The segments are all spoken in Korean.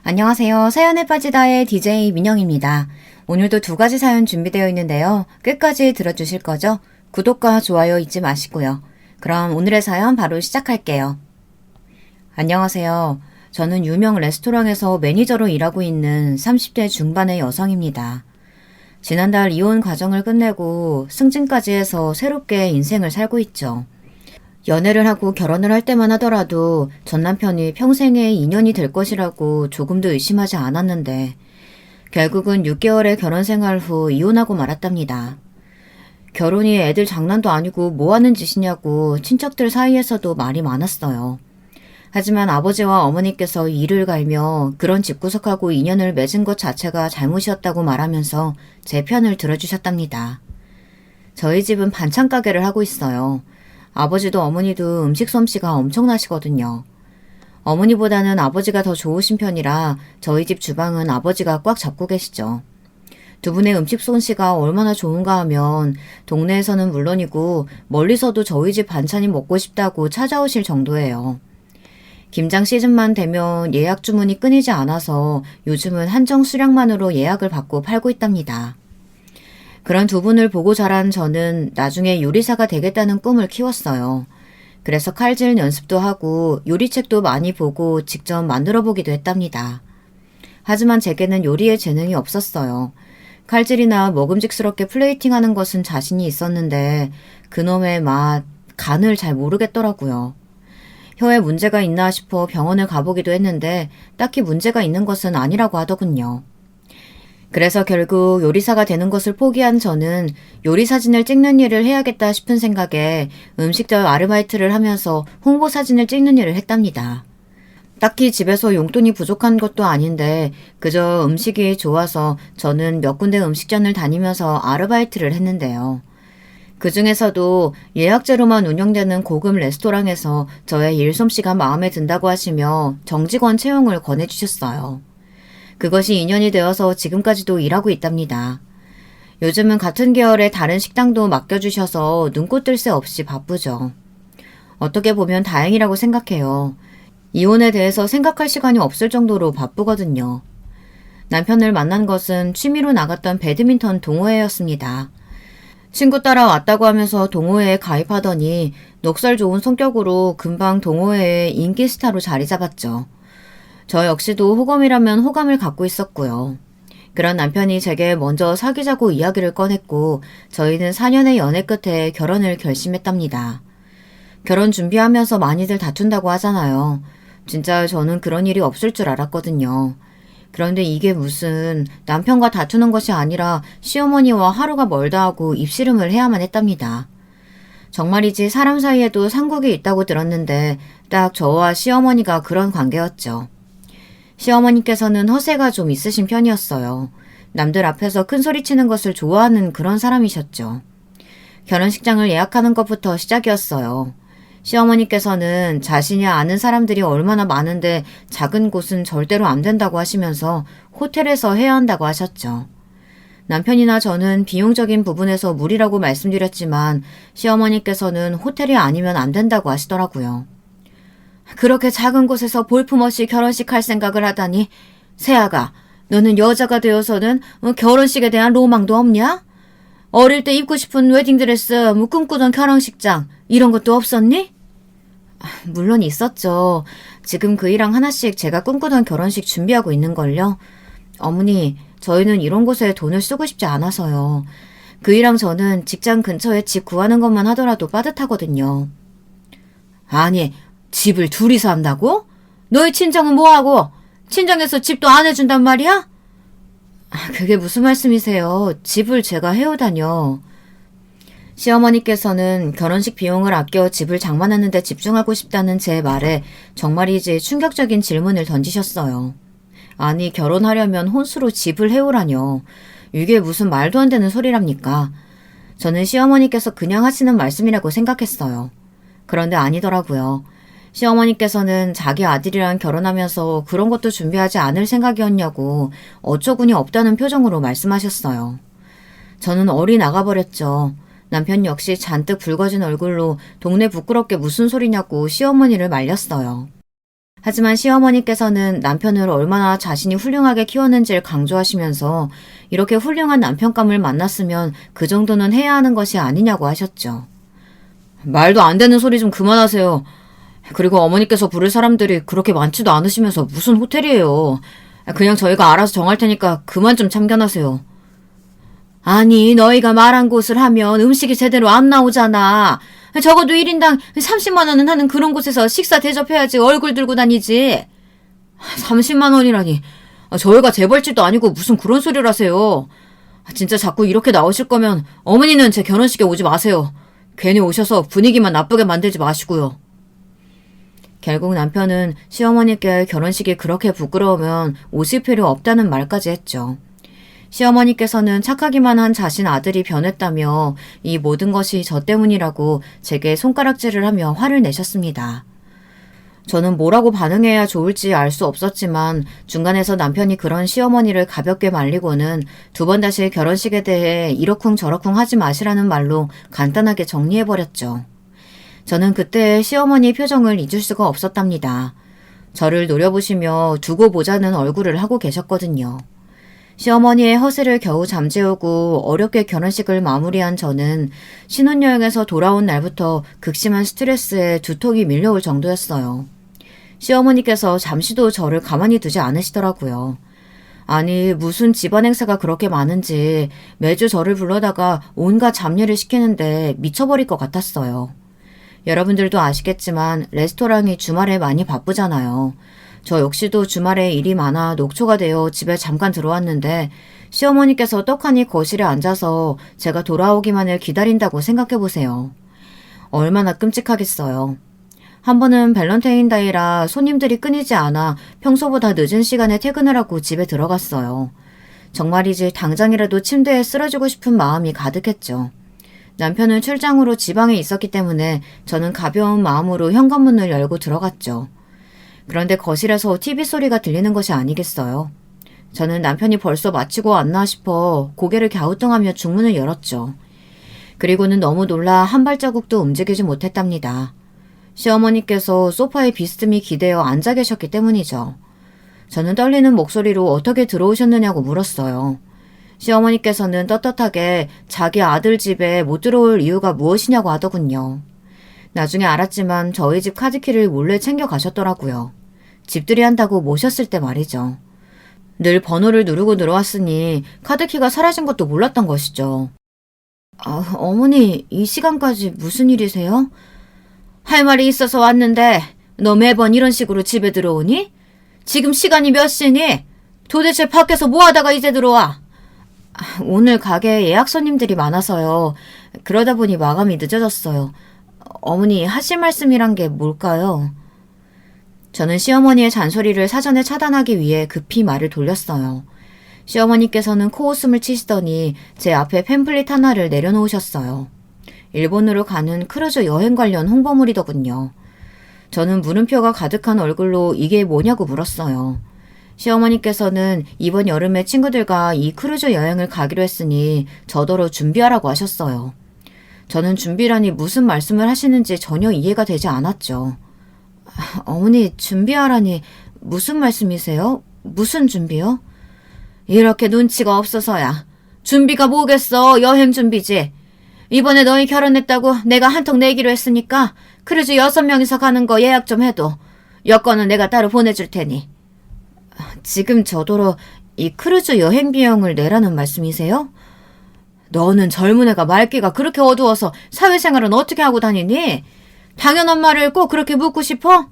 안녕하세요. 사연에 빠지다의 DJ 민영입니다. 오늘도 두 가지 사연 준비되어 있는데요. 끝까지 들어주실 거죠? 구독과 좋아요 잊지 마시고요. 그럼 오늘의 사연 바로 시작할게요. 안녕하세요. 저는 유명 레스토랑에서 매니저로 일하고 있는 30대 중반의 여성입니다. 지난달 이혼 과정을 끝내고 승진까지 해서 새롭게 인생을 살고 있죠. 연애를 하고 결혼을 할 때만 하더라도 전 남편이 평생의 인연이 될 것이라고 조금도 의심하지 않았는데 결국은 6개월의 결혼 생활 후 이혼하고 말았답니다. 결혼이 애들 장난도 아니고 뭐 하는 짓이냐고 친척들 사이에서도 말이 많았어요. 하지만 아버지와 어머니께서 이를 갈며 그런 집구석하고 인연을 맺은 것 자체가 잘못이었다고 말하면서 제 편을 들어주셨답니다. 저희 집은 반찬 가게를 하고 있어요. 아버지도 어머니도 음식 솜씨가 엄청나시거든요. 어머니보다는 아버지가 더 좋으신 편이라 저희 집 주방은 아버지가 꽉 잡고 계시죠. 두 분의 음식 솜씨가 얼마나 좋은가 하면 동네에서는 물론이고 멀리서도 저희 집 반찬이 먹고 싶다고 찾아오실 정도예요. 김장 시즌만 되면 예약 주문이 끊이지 않아서 요즘은 한정 수량만으로 예약을 받고 팔고 있답니다. 그런 두 분을 보고 자란 저는 나중에 요리사가 되겠다는 꿈을 키웠어요. 그래서 칼질 연습도 하고 요리책도 많이 보고 직접 만들어 보기도 했답니다. 하지만 제게는 요리에 재능이 없었어요. 칼질이나 먹음직스럽게 플레이팅하는 것은 자신이 있었는데 그놈의 맛, 간을 잘 모르겠더라고요. 혀에 문제가 있나 싶어 병원을 가보기도 했는데 딱히 문제가 있는 것은 아니라고 하더군요. 그래서 결국 요리사가 되는 것을 포기한 저는 요리 사진을 찍는 일을 해야겠다 싶은 생각에 음식점 아르바이트를 하면서 홍보 사진을 찍는 일을 했답니다. 딱히 집에서 용돈이 부족한 것도 아닌데 그저 음식이 좋아서 저는 몇 군데 음식점을 다니면서 아르바이트를 했는데요. 그 중에서도 예약제로만 운영되는 고급 레스토랑에서 저의 일솜씨가 마음에 든다고 하시며 정직원 채용을 권해주셨어요. 그것이 인연이 되어서 지금까지도 일하고 있답니다. 요즘은 같은 계열의 다른 식당도 맡겨주셔서 눈꽃 뜰 새 없이 바쁘죠. 어떻게 보면 다행이라고 생각해요. 이혼에 대해서 생각할 시간이 없을 정도로 바쁘거든요. 남편을 만난 것은 취미로 나갔던 배드민턴 동호회였습니다. 친구 따라 왔다고 하면서 동호회에 가입하더니 넋살 좋은 성격으로 금방 동호회의 인기 스타로 자리 잡았죠. 저 역시도 호감이라면 호감을 갖고 있었고요. 그런 남편이 제게 먼저 사귀자고 이야기를 꺼냈고 저희는 4년의 연애 끝에 결혼을 결심했답니다. 결혼 준비하면서 많이들 다툰다고 하잖아요. 진짜 저는 그런 일이 없을 줄 알았거든요. 그런데 이게 무슨 남편과 다투는 것이 아니라 시어머니와 하루가 멀다 하고 입씨름을 해야만 했답니다. 정말이지 사람 사이에도 상국이 있다고 들었는데 딱 저와 시어머니가 그런 관계였죠. 시어머니께서는 허세가 좀 있으신 편이었어요. 남들 앞에서 큰 소리 치는 것을 좋아하는 그런 사람이셨죠. 결혼식장을 예약하는 것부터 시작이었어요. 시어머니께서는 자신이 아는 사람들이 얼마나 많은데 작은 곳은 절대로 안 된다고 하시면서 호텔에서 해야 한다고 하셨죠. 남편이나 저는 비용적인 부분에서 무리라고 말씀드렸지만 시어머니께서는 호텔이 아니면 안 된다고 하시더라고요. 그렇게 작은 곳에서 볼품없이 결혼식 할 생각을 하다니 세아가 너는 여자가 되어서는 결혼식에 대한 로망도 없냐? 어릴 때 입고 싶은 웨딩드레스, 꿈꾸던 결혼식장 이런 것도 없었니? 물론 있었죠. 지금 그 일랑 하나씩 제가 꿈꾸던 결혼식 준비하고 있는걸요. 어머니, 저희는 이런 곳에 돈을 쓰고 싶지 않아서요. 그 일랑 저는 직장 근처에 집 구하는 것만 하더라도 빠듯하거든요. 아니, 집을 둘이서 한다고? 너희 친정은 뭐하고? 친정에서 집도 안 해준단 말이야? 그게 무슨 말씀이세요? 집을 제가 해오다뇨. 시어머니께서는 결혼식 비용을 아껴 집을 장만하는 데 집중하고 싶다는 제 말에 정말이지 충격적인 질문을 던지셨어요. 아니 결혼하려면 혼수로 집을 해오라뇨. 이게 무슨 말도 안 되는 소리랍니까? 저는 시어머니께서 그냥 하시는 말씀이라고 생각했어요. 그런데 아니더라고요. 시어머니께서는 자기 아들이랑 결혼하면서 그런 것도 준비하지 않을 생각이었냐고 어처구니 없다는 표정으로 말씀하셨어요. 저는 얼이 나가버렸죠. 남편 역시 잔뜩 붉어진 얼굴로 동네 부끄럽게 무슨 소리냐고 시어머니를 말렸어요. 하지만 시어머니께서는 남편을 얼마나 자신이 훌륭하게 키웠는지를 강조하시면서 이렇게 훌륭한 남편감을 만났으면 그 정도는 해야 하는 것이 아니냐고 하셨죠. 말도 안 되는 소리 좀 그만하세요. 그리고 어머니께서 부를 사람들이 그렇게 많지도 않으시면서 무슨 호텔이에요. 그냥 저희가 알아서 정할 테니까 그만 좀 참견하세요. 아니, 너희가 말한 곳을 하면 음식이 제대로 안 나오잖아. 적어도 1인당 30만 원은 하는 그런 곳에서 식사 대접해야지 얼굴 들고 다니지. 30만 원이라니. 저희가 재벌집도 아니고 무슨 그런 소리를 하세요. 진짜 자꾸 이렇게 나오실 거면 어머니는 제 결혼식에 오지 마세요. 괜히 오셔서 분위기만 나쁘게 만들지 마시고요. 결국 남편은 시어머니께 결혼식이 그렇게 부끄러우면 오실 필요 없다는 말까지 했죠. 시어머니께서는 착하기만 한 자신 아들이 변했다며 이 모든 것이 저 때문이라고 제게 손가락질을 하며 화를 내셨습니다. 저는 뭐라고 반응해야 좋을지 알 수 없었지만 중간에서 남편이 그런 시어머니를 가볍게 말리고는 두 번 다시 결혼식에 대해 이러쿵 저러쿵 하지 마시라는 말로 간단하게 정리해버렸죠. 저는 그때 시어머니 표정을 잊을 수가 없었답니다. 저를 노려보시며 두고 보자는 얼굴을 하고 계셨거든요. 시어머니의 허세를 겨우 잠재우고 어렵게 결혼식을 마무리한 저는 신혼여행에서 돌아온 날부터 극심한 스트레스에 두통이 밀려올 정도였어요. 시어머니께서 잠시도 저를 가만히 두지 않으시더라고요. 아니, 무슨 집안 행사가 그렇게 많은지 매주 저를 불러다가 온갖 잡일을 시키는데 미쳐버릴 것 같았어요. 여러분들도 아시겠지만 레스토랑이 주말에 많이 바쁘잖아요. 저 역시도 주말에 일이 많아 녹초가 되어 집에 잠깐 들어왔는데 시어머니께서 떡하니 거실에 앉아서 제가 돌아오기만을 기다린다고 생각해보세요. 얼마나 끔찍하겠어요. 한 번은 밸런타인데이라 손님들이 끊이지 않아 평소보다 늦은 시간에 퇴근을 하고 집에 들어갔어요. 정말이지 당장이라도 침대에 쓰러지고 싶은 마음이 가득했죠. 남편은 출장으로 지방에 있었기 때문에 저는 가벼운 마음으로 현관문을 열고 들어갔죠. 그런데 거실에서 TV 소리가 들리는 것이 아니겠어요. 저는 남편이 벌써 마치고 왔나 싶어 고개를 갸우뚱하며 중문을 열었죠. 그리고는 너무 놀라 한 발자국도 움직이지 못했답니다. 시어머니께서 소파에 비스듬히 기대어 앉아 계셨기 때문이죠. 저는 떨리는 목소리로 어떻게 들어오셨느냐고 물었어요. 시어머니께서는 떳떳하게 자기 아들 집에 못 들어올 이유가 무엇이냐고 하더군요. 나중에 알았지만 저희 집 카드키를 몰래 챙겨 가셨더라고요. 집들이 한다고 모셨을 때 말이죠. 늘 번호를 누르고 들어왔으니 카드키가 사라진 것도 몰랐던 것이죠. 어머니, 이 시간까지 무슨 일이세요? 할 말이 있어서 왔는데 너 매번 이런 식으로 집에 들어오니? 지금 시간이 몇 시니? 도대체 밖에서 뭐 하다가 이제 들어와? 오늘 가게에 예약 손님들이 많아서요. 그러다 보니 마감이 늦어졌어요. 어머니 하실 말씀이란 게 뭘까요? 저는 시어머니의 잔소리를 사전에 차단하기 위해 급히 말을 돌렸어요. 시어머니께서는 코웃음을 치시더니 제 앞에 팸플릿 하나를 내려놓으셨어요. 일본으로 가는 크루즈 여행 관련 홍보물이더군요. 저는 물음표가 가득한 얼굴로 이게 뭐냐고 물었어요. 시어머니께서는 이번 여름에 친구들과 이 크루즈 여행을 가기로 했으니 저더러 준비하라고 하셨어요. 저는 준비라니 무슨 말씀을 하시는지 전혀 이해가 되지 않았죠. 어머니, 준비하라니 무슨 말씀이세요? 무슨 준비요? 이렇게 눈치가 없어서야. 준비가 뭐겠어, 여행 준비지. 이번에 너희 결혼했다고 내가 한턱 내기로 했으니까 크루즈 6명이서 가는 거 예약 좀 해도 여권은 내가 따로 보내줄 테니. 지금 저더러 이 크루즈 여행 비용을 내라는 말씀이세요? 너는 젊은 애가 말귀가 그렇게 어두워서 사회생활은 어떻게 하고 다니니? 당연한 말을 꼭 그렇게 묻고 싶어?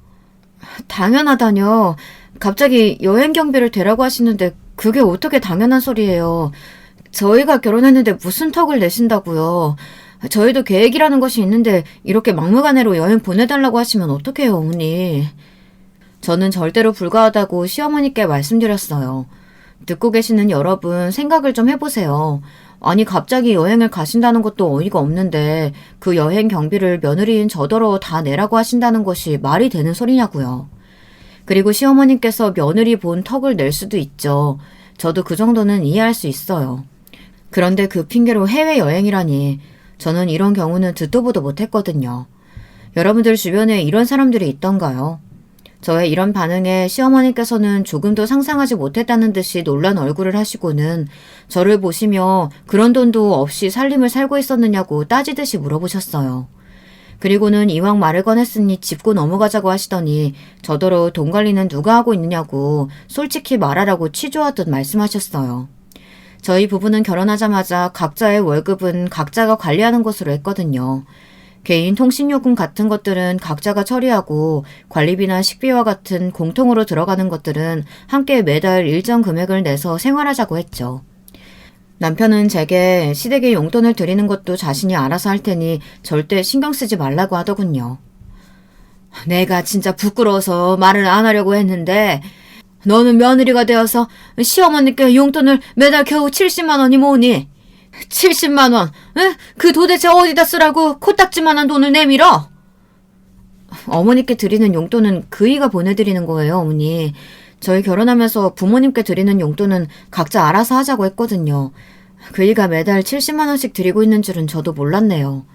당연하다뇨. 갑자기 여행 경비를 대라고 하시는데 그게 어떻게 당연한 소리예요. 저희가 결혼했는데 무슨 턱을 내신다고요. 저희도 계획이라는 것이 있는데 이렇게 막무가내로 여행 보내달라고 하시면 어떡해요, 어머니. 저는 절대로 불가하다고 시어머니께 말씀드렸어요. 듣고 계시는 여러분 생각을 좀 해보세요. 아니 갑자기 여행을 가신다는 것도 어이가 없는데 그 여행 경비를 며느리인 저더러 다 내라고 하신다는 것이 말이 되는 소리냐고요. 그리고 시어머님께서 며느리 본 턱을 낼 수도 있죠. 저도 그 정도는 이해할 수 있어요. 그런데 그 핑계로 해외여행이라니 저는 이런 경우는 듣도 보도 못했거든요. 여러분들 주변에 이런 사람들이 있던가요? 저의 이런 반응에 시어머니께서는 조금도 상상하지 못했다는 듯이 놀란 얼굴을 하시고는 저를 보시며 그런 돈도 없이 살림을 살고 있었느냐고 따지듯이 물어보셨어요. 그리고는 이왕 말을 꺼냈으니 짚고 넘어가자고 하시더니 저더러 돈 관리는 누가 하고 있느냐고 솔직히 말하라고 취조하듯 말씀하셨어요. 저희 부부는 결혼하자마자 각자의 월급은 각자가 관리하는 것으로 했거든요. 개인 통신요금 같은 것들은 각자가 처리하고 관리비나 식비와 같은 공통으로 들어가는 것들은 함께 매달 일정 금액을 내서 생활하자고 했죠. 남편은 제게 시댁에 용돈을 드리는 것도 자신이 알아서 할 테니 절대 신경 쓰지 말라고 하더군요. 내가 진짜 부끄러워서 말을 안 하려고 했는데 너는 며느리가 되어서 시어머니께 용돈을 매달 겨우 70만 원이 뭐니? 70만 원, 응? 그 도대체 어디다 쓰라고 코딱지만한 돈을 내밀어? 어머니께 드리는 용돈은 그이가 보내드리는 거예요, 어머니. 저희 결혼하면서 부모님께 드리는 용돈은 각자 알아서 하자고 했거든요. 그이가 매달 70만 원씩 드리고 있는 줄은 저도 몰랐네요.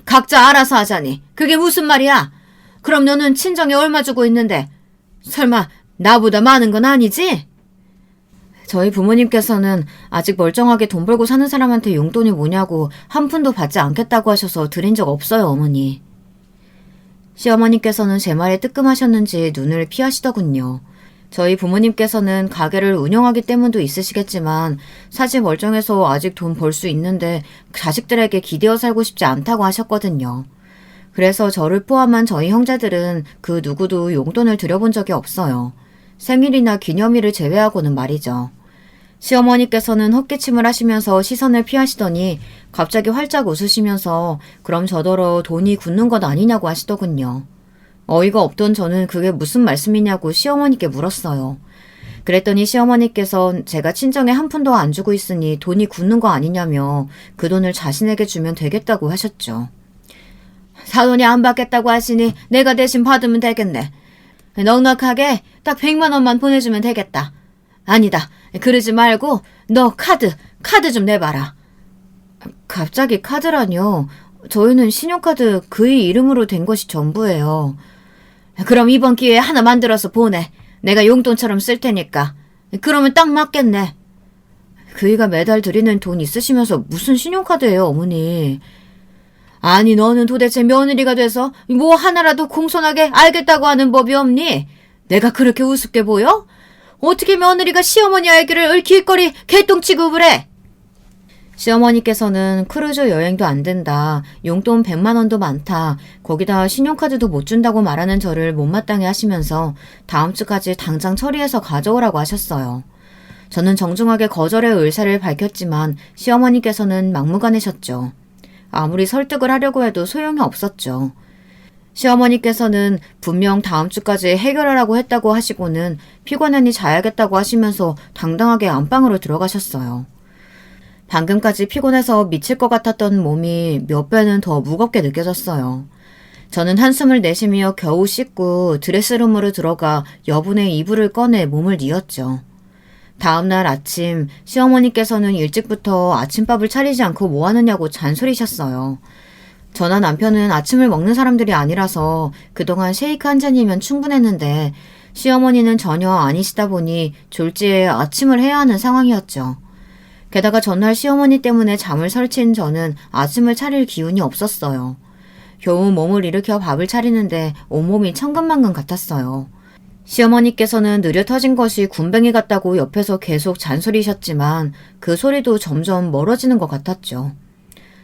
각자 알아서 하자니 그게 무슨 말이야? 그럼 너는 친정에 얼마 주고 있는데 설마 나보다 많은 건 아니지? 저희 부모님께서는 아직 멀쩡하게 돈 벌고 사는 사람한테 용돈이 뭐냐고 한 푼도 받지 않겠다고 하셔서 드린 적 없어요, 어머니. 시어머니께서는 제 말에 뜨끔하셨는지 눈을 피하시더군요. 저희 부모님께서는 가게를 운영하기 때문도 있으시겠지만 사실 멀쩡해서 아직 돈 벌 수 있는데 자식들에게 기대어 살고 싶지 않다고 하셨거든요. 그래서 저를 포함한 저희 형제들은 그 누구도 용돈을 드려본 적이 없어요. 생일이나 기념일을 제외하고는 말이죠. 시어머니께서는 헛기침을 하시면서 시선을 피하시더니 갑자기 활짝 웃으시면서 그럼 저더러 돈이 굳는 것 아니냐고 하시더군요. 어이가 없던 저는 그게 무슨 말씀이냐고 시어머니께 물었어요. 그랬더니 시어머니께서 제가 친정에 한 푼도 안 주고 있으니 돈이 굳는 거 아니냐며 그 돈을 자신에게 주면 되겠다고 하셨죠. 사돈이 안 받겠다고 하시니 내가 대신 받으면 되겠네. 넉넉하게 딱 100만 원만 보내주면 되겠다. 아니다. 그러지 말고 너 카드 좀 내봐라. 갑자기 카드라뇨. 저희는 신용카드 그의 이름으로 된 것이 전부예요. 그럼 이번 기회에 하나 만들어서 보내. 내가 용돈처럼 쓸 테니까. 그러면 딱 맞겠네. 그이가 매달 드리는 돈 있으시면서 무슨 신용카드예요, 어머니. 아니 너는 도대체 며느리가 돼서 뭐 하나라도 공손하게 알겠다고 하는 법이 없니? 내가 그렇게 우습게 보여? 어떻게 며느리가 시어머니 알기를 을킬거리 개똥 취급을 해? 시어머니께서는 크루즈 여행도 안 된다. 용돈 100만 원도 많다. 거기다 신용카드도 못 준다고 말하는 저를 못마땅해 하시면서 다음 주까지 당장 처리해서 가져오라고 하셨어요. 저는 정중하게 거절의 의사를 밝혔지만 시어머니께서는 막무가내셨죠. 아무리 설득을 하려고 해도 소용이 없었죠. 시어머니께서는 분명 다음 주까지 해결하라고 했다고 하시고는 피곤하니 자야겠다고 하시면서 당당하게 안방으로 들어가셨어요. 방금까지 피곤해서 미칠 것 같았던 몸이 몇 배는 더 무겁게 느껴졌어요. 저는 한숨을 내쉬며 겨우 씻고 드레스룸으로 들어가 여분의 이불을 꺼내 몸을 뉘었죠. 다음날 아침 시어머니께서는 일찍부터 아침밥을 차리지 않고 뭐 하느냐고 잔소리셨어요. 저나 남편은 아침을 먹는 사람들이 아니라서 그동안 쉐이크 한 잔이면 충분했는데 시어머니는 전혀 아니시다 보니 졸지에 아침을 해야 하는 상황이었죠. 게다가 전날 시어머니 때문에 잠을 설친 저는 아침을 차릴 기운이 없었어요. 겨우 몸을 일으켜 밥을 차리는데 온몸이 천근만근 같았어요. 시어머니께서는 느려 터진 것이 군뱅이 같다고 옆에서 계속 잔소리셨지만 그 소리도 점점 멀어지는 것 같았죠.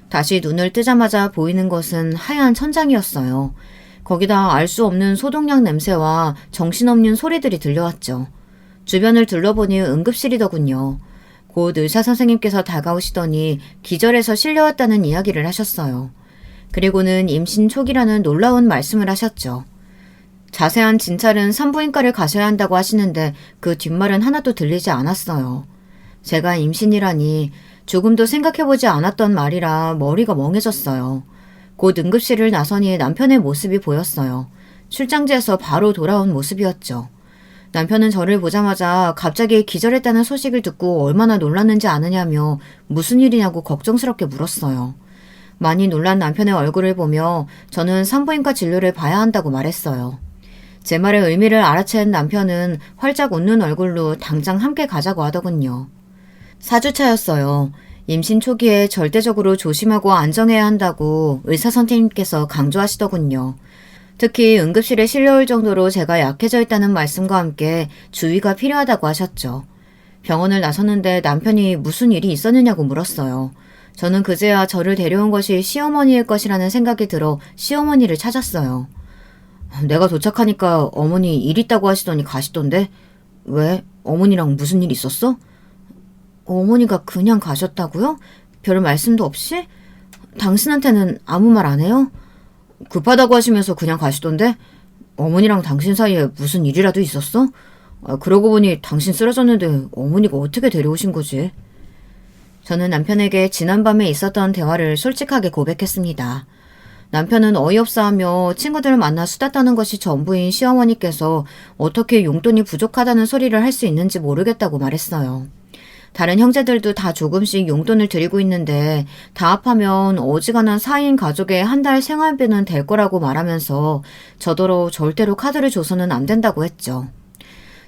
다시 눈을 뜨자마자 보이는 것은 하얀 천장이었어요. 거기다 알 수 없는 소독약 냄새와 정신없는 소리들이 들려왔죠. 주변을 둘러보니 응급실이더군요. 곧 의사 선생님께서 다가오시더니 기절해서 실려왔다는 이야기를 하셨어요. 그리고는 임신 초기라는 놀라운 말씀을 하셨죠. 자세한 진찰은 산부인과를 가셔야 한다고 하시는데 그 뒷말은 하나도 들리지 않았어요. 제가 임신이라니 조금도 생각해보지 않았던 말이라 머리가 멍해졌어요. 곧 응급실을 나서니 남편의 모습이 보였어요. 출장지에서 바로 돌아온 모습이었죠. 남편은 저를 보자마자 갑자기 기절했다는 소식을 듣고 얼마나 놀랐는지 아느냐며 무슨 일이냐고 걱정스럽게 물었어요. 많이 놀란 남편의 얼굴을 보며 저는 산부인과 진료를 봐야 한다고 말했어요. 제 말의 의미를 알아챈 남편은 활짝 웃는 얼굴로 당장 함께 가자고 하더군요. 4주차였어요. 임신 초기에 절대적으로 조심하고 안정해야 한다고 의사 선생님께서 강조하시더군요. 특히 응급실에 실려올 정도로 제가 약해져 있다는 말씀과 함께 주의가 필요하다고 하셨죠. 병원을 나섰는데 남편이 무슨 일이 있었느냐고 물었어요. 저는 그제야 저를 데려온 것이 시어머니일 것이라는 생각이 들어 시어머니를 찾았어요. 내가 도착하니까 어머니 일 있다고 하시더니 가시던데? 왜? 어머니랑 무슨 일 있었어? 어머니가 그냥 가셨다고요? 별 말씀도 없이? 당신한테는 아무 말 안 해요? 급하다고 하시면서 그냥 가시던데? 어머니랑 당신 사이에 무슨 일이라도 있었어? 그러고 보니 당신 쓰러졌는데 어머니가 어떻게 데려오신 거지? 저는 남편에게 지난밤에 있었던 대화를 솔직하게 고백했습니다. 남편은 어이없어하며 친구들을 만나 수다 떠는 것이 전부인 시어머니께서 어떻게 용돈이 부족하다는 소리를 할 수 있는지 모르겠다고 말했어요. 다른 형제들도 다 조금씩 용돈을 드리고 있는데 다 합하면 어지간한 4인 가족의 한 달 생활비는 될 거라고 말하면서 저더러 절대로 카드를 줘서는 안 된다고 했죠.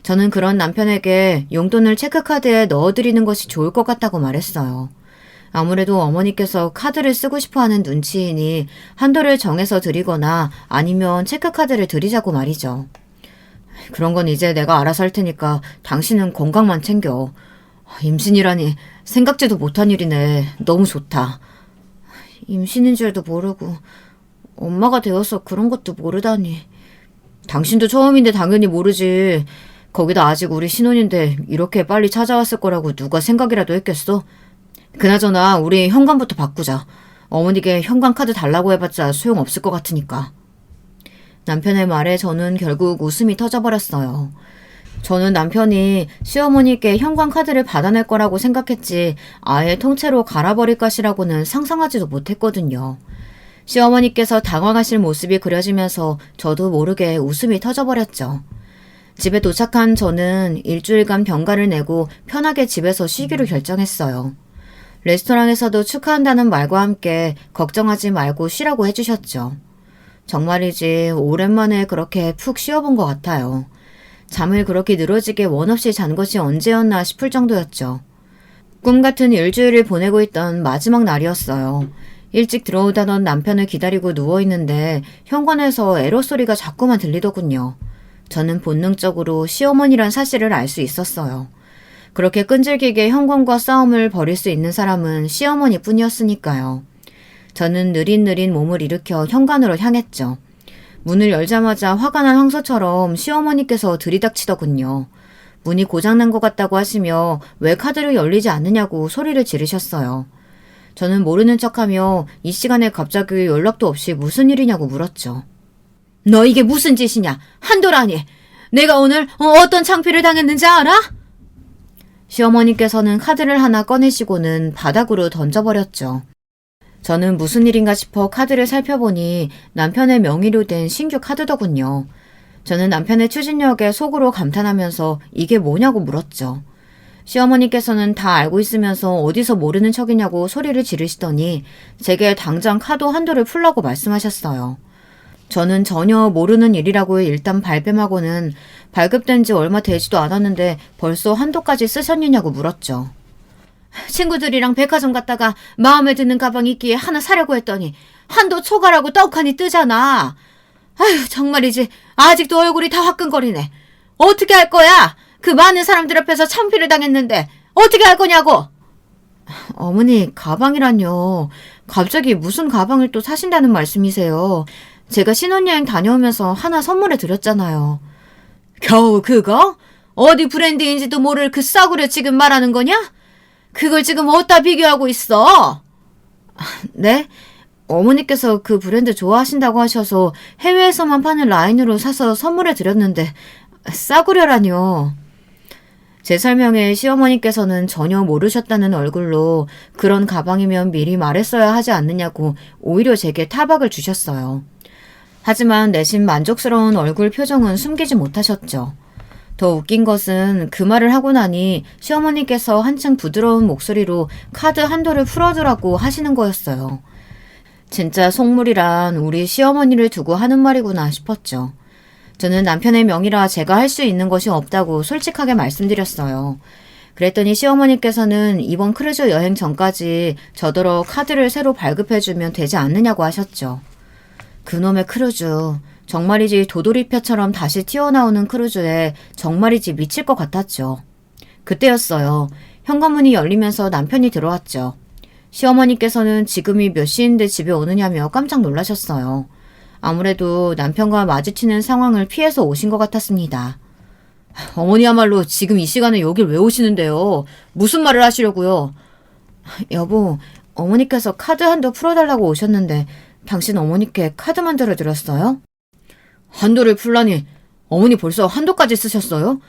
저는 그런 남편에게 용돈을 체크카드에 넣어드리는 것이 좋을 것 같다고 말했어요. 아무래도 어머니께서 카드를 쓰고 싶어하는 눈치이니 한도를 정해서 드리거나 아니면 체크카드를 드리자고 말이죠. 그런 건 이제 내가 알아서 할 테니까 당신은 건강만 챙겨. 임신이라니 생각지도 못한 일이네. 너무 좋다. 임신인 줄도 모르고 엄마가 되어서 그런 것도 모르다니. 당신도 처음인데 당연히 모르지. 거기다 아직 우리 신혼인데 이렇게 빨리 찾아왔을 거라고 누가 생각이라도 했겠어? 그나저나 우리 현관부터 바꾸자. 어머니께 현관카드 달라고 해봤자 소용없을 것 같으니까. 남편의 말에 저는 결국 웃음이 터져버렸어요. 저는 남편이 시어머니께 현관카드를 받아낼 거라고 생각했지 아예 통째로 갈아버릴 것이라고는 상상하지도 못했거든요. 시어머니께서 당황하실 모습이 그려지면서 저도 모르게 웃음이 터져버렸죠. 집에 도착한 저는 일주일간 병가를 내고 편하게 집에서 쉬기로 결정했어요. 레스토랑에서도 축하한다는 말과 함께 걱정하지 말고 쉬라고 해주셨죠. 정말이지 오랜만에 그렇게 푹 쉬어본 것 같아요. 잠을 그렇게 늘어지게 원 없이 잔 것이 언제였나 싶을 정도였죠. 꿈 같은 일주일을 보내고 있던 마지막 날이었어요. 일찍 들어오다던 남편을 기다리고 누워있는데 현관에서 에러 소리가 자꾸만 들리더군요. 저는 본능적으로 시어머니란 사실을 알 수 있었어요. 그렇게 끈질기게 현관과 싸움을 벌일 수 있는 사람은 시어머니뿐이었으니까요. 저는 느릿느릿 몸을 일으켜 현관으로 향했죠. 문을 열자마자 화가 난 황소처럼 시어머니께서 들이닥치더군요. 문이 고장난 것 같다고 하시며 왜 카드를 열리지 않느냐고 소리를 지르셨어요. 저는 모르는 척하며 이 시간에 갑자기 연락도 없이 무슨 일이냐고 물었죠. 너 이게 무슨 짓이냐? 한도라니! 내가 오늘 어떤 창피를 당했는지 알아? 시어머니께서는 카드를 하나 꺼내시고는 바닥으로 던져버렸죠. 저는 무슨 일인가 싶어 카드를 살펴보니 남편의 명의로 된 신규 카드더군요. 저는 남편의 추진력에 속으로 감탄하면서 이게 뭐냐고 물었죠. 시어머니께서는 다 알고 있으면서 어디서 모르는 척이냐고 소리를 지르시더니 제게 당장 카드 한도를 풀라고 말씀하셨어요. 저는 전혀 모르는 일이라고 일단 발뺌하고는 발급된 지 얼마 되지도 않았는데 벌써 한도까지 쓰셨느냐고 물었죠. 친구들이랑 백화점 갔다가 마음에 드는 가방 있기에 하나 사려고 했더니 한도 초과라고 떡하니 뜨잖아. 아휴 정말이지 아직도 얼굴이 다 화끈거리네. 어떻게 할 거야? 그 많은 사람들 앞에서 창피를 당했는데 어떻게 할 거냐고. 어머니 가방이란요. 갑자기 무슨 가방을 또 사신다는 말씀이세요? 제가 신혼여행 다녀오면서 하나 선물해 드렸잖아요. 겨우 그거? 어디 브랜드인지도 모를 그 싸구려 지금 말하는 거냐? 그걸 지금 어디다 비교하고 있어? 네? 어머니께서 그 브랜드 좋아하신다고 하셔서 해외에서만 파는 라인으로 사서 선물해 드렸는데 싸구려라뇨. 제 설명에 시어머니께서는 전혀 모르셨다는 얼굴로 그런 가방이면 미리 말했어야 하지 않느냐고 오히려 제게 타박을 주셨어요. 하지만 내심 만족스러운 얼굴 표정은 숨기지 못하셨죠. 더 웃긴 것은 그 말을 하고 나니 시어머니께서 한층 부드러운 목소리로 카드 한도를 풀어두라고 하시는 거였어요. 진짜 속물이란 우리 시어머니를 두고 하는 말이구나 싶었죠. 저는 남편의 명의라 제가 할 수 있는 것이 없다고 솔직하게 말씀드렸어요. 그랬더니 시어머니께서는 이번 크루즈 여행 전까지 저더러 카드를 새로 발급해주면 되지 않느냐고 하셨죠. 그놈의 크루즈. 정말이지 도돌이표처럼 다시 튀어나오는 크루즈에 정말이지 미칠 것 같았죠. 그때였어요. 현관문이 열리면서 남편이 들어왔죠. 시어머니께서는 지금이 몇 시인데 집에 오느냐며 깜짝 놀라셨어요. 아무래도 남편과 마주치는 상황을 피해서 오신 것 같았습니다. 어머니야말로 지금 이 시간에 여길 왜 오시는데요? 무슨 말을 하시려고요? 여보, 어머니께서 카드 한도 풀어달라고 오셨는데 당신 어머니께 카드 만들어 드렸어요? 한도를 풀라니 어머니 벌써 한도까지 쓰셨어요?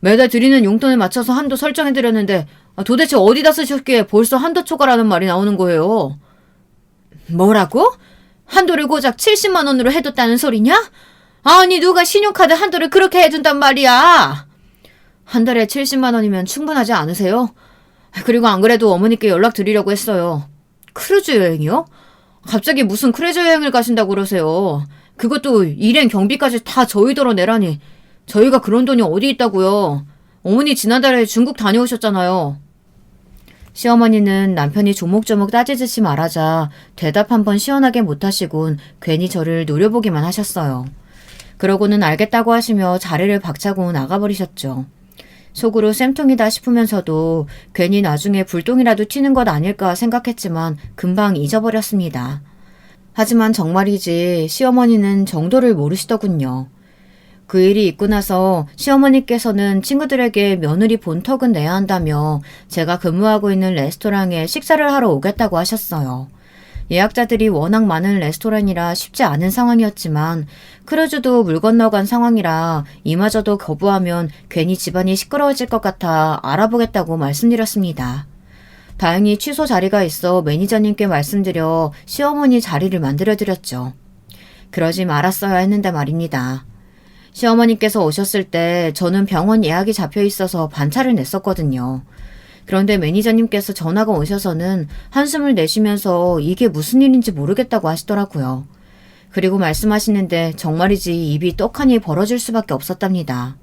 매달 드리는 용돈에 맞춰서 한도 설정해 드렸는데 도대체 어디다 쓰셨기에 벌써 한도 초과라는 말이 나오는 거예요? 뭐라고? 한도를 고작 70만 원으로 해뒀다는 소리냐? 아니 누가 신용카드 한도를 그렇게 해준단 말이야. 한 달에 70만 원이면 충분하지 않으세요? 그리고 안 그래도 어머니께 연락드리려고 했어요. 크루즈 여행이요? 갑자기 무슨 크루즈 여행을 가신다고 그러세요. 그것도 일행 경비까지 다 저희더러 내라니. 저희가 그런 돈이 어디 있다고요. 어머니 지난달에 중국 다녀오셨잖아요. 시어머니는 남편이 조목조목 따지듯이 말하자 대답 한번 시원하게 못하시곤 괜히 저를 노려보기만 하셨어요. 그러고는 알겠다고 하시며 자리를 박차고 나가버리셨죠. 속으로 쌤통이다 싶으면서도 괜히 나중에 불똥이라도 튀는 것 아닐까 생각했지만 금방 잊어버렸습니다. 하지만 정말이지 시어머니는 정도를 모르시더군요. 그 일이 있고 나서 시어머니께서는 친구들에게 며느리 본턱은 내야 한다며 제가 근무하고 있는 레스토랑에 식사를 하러 오겠다고 하셨어요. 예약자들이 워낙 많은 레스토랑이라 쉽지 않은 상황이었지만 크루즈도 물 건너간 상황이라 이마저도 거부하면 괜히 집안이 시끄러워질 것 같아 알아보겠다고 말씀드렸습니다. 다행히 취소 자리가 있어 매니저님께 말씀드려 시어머니 자리를 만들어드렸죠. 그러지 말았어야 했는데 말입니다. 시어머니께서 오셨을 때 저는 병원 예약이 잡혀 있어서 반차를 냈었거든요. 그런데 매니저님께서 전화가 오셔서는 한숨을 내쉬면서 이게 무슨 일인지 모르겠다고 하시더라고요. 그리고 말씀하시는데 정말이지 입이 떡하니 벌어질 수밖에 없었답니다.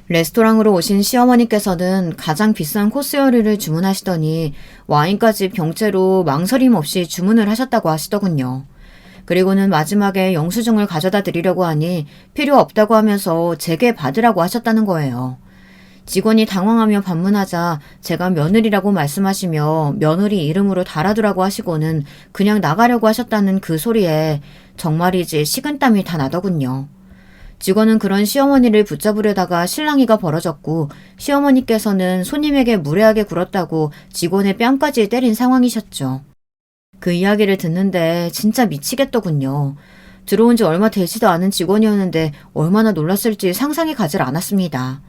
레스토랑으로 오신 시어머니께서는 가장 비싼 코스 요리를 주문하시더니 와인까지 병째로 망설임 없이 주문을 하셨다고 하시더군요. 그리고는 마지막에 영수증을 가져다 드리려고 하니 필요 없다고 하면서 제게 받으라고 하셨다는 거예요. 직원이 당황하며 반문하자 제가 며느리라고 말씀하시며 며느리 이름으로 달아두라고 하시고는 그냥 나가려고 하셨다는 그 소리에 정말이지 식은땀이 다 나더군요. 직원은 그런 시어머니를 붙잡으려다가 실랑이가 벌어졌고 시어머니께서는 손님에게 무례하게 굴었다고 직원의 뺨까지 때린 상황이셨죠. 그 이야기를 듣는데 진짜 미치겠더군요. 들어온 지 얼마 되지도 않은 직원이었는데 얼마나 놀랐을지 상상이 가질 않았습니다.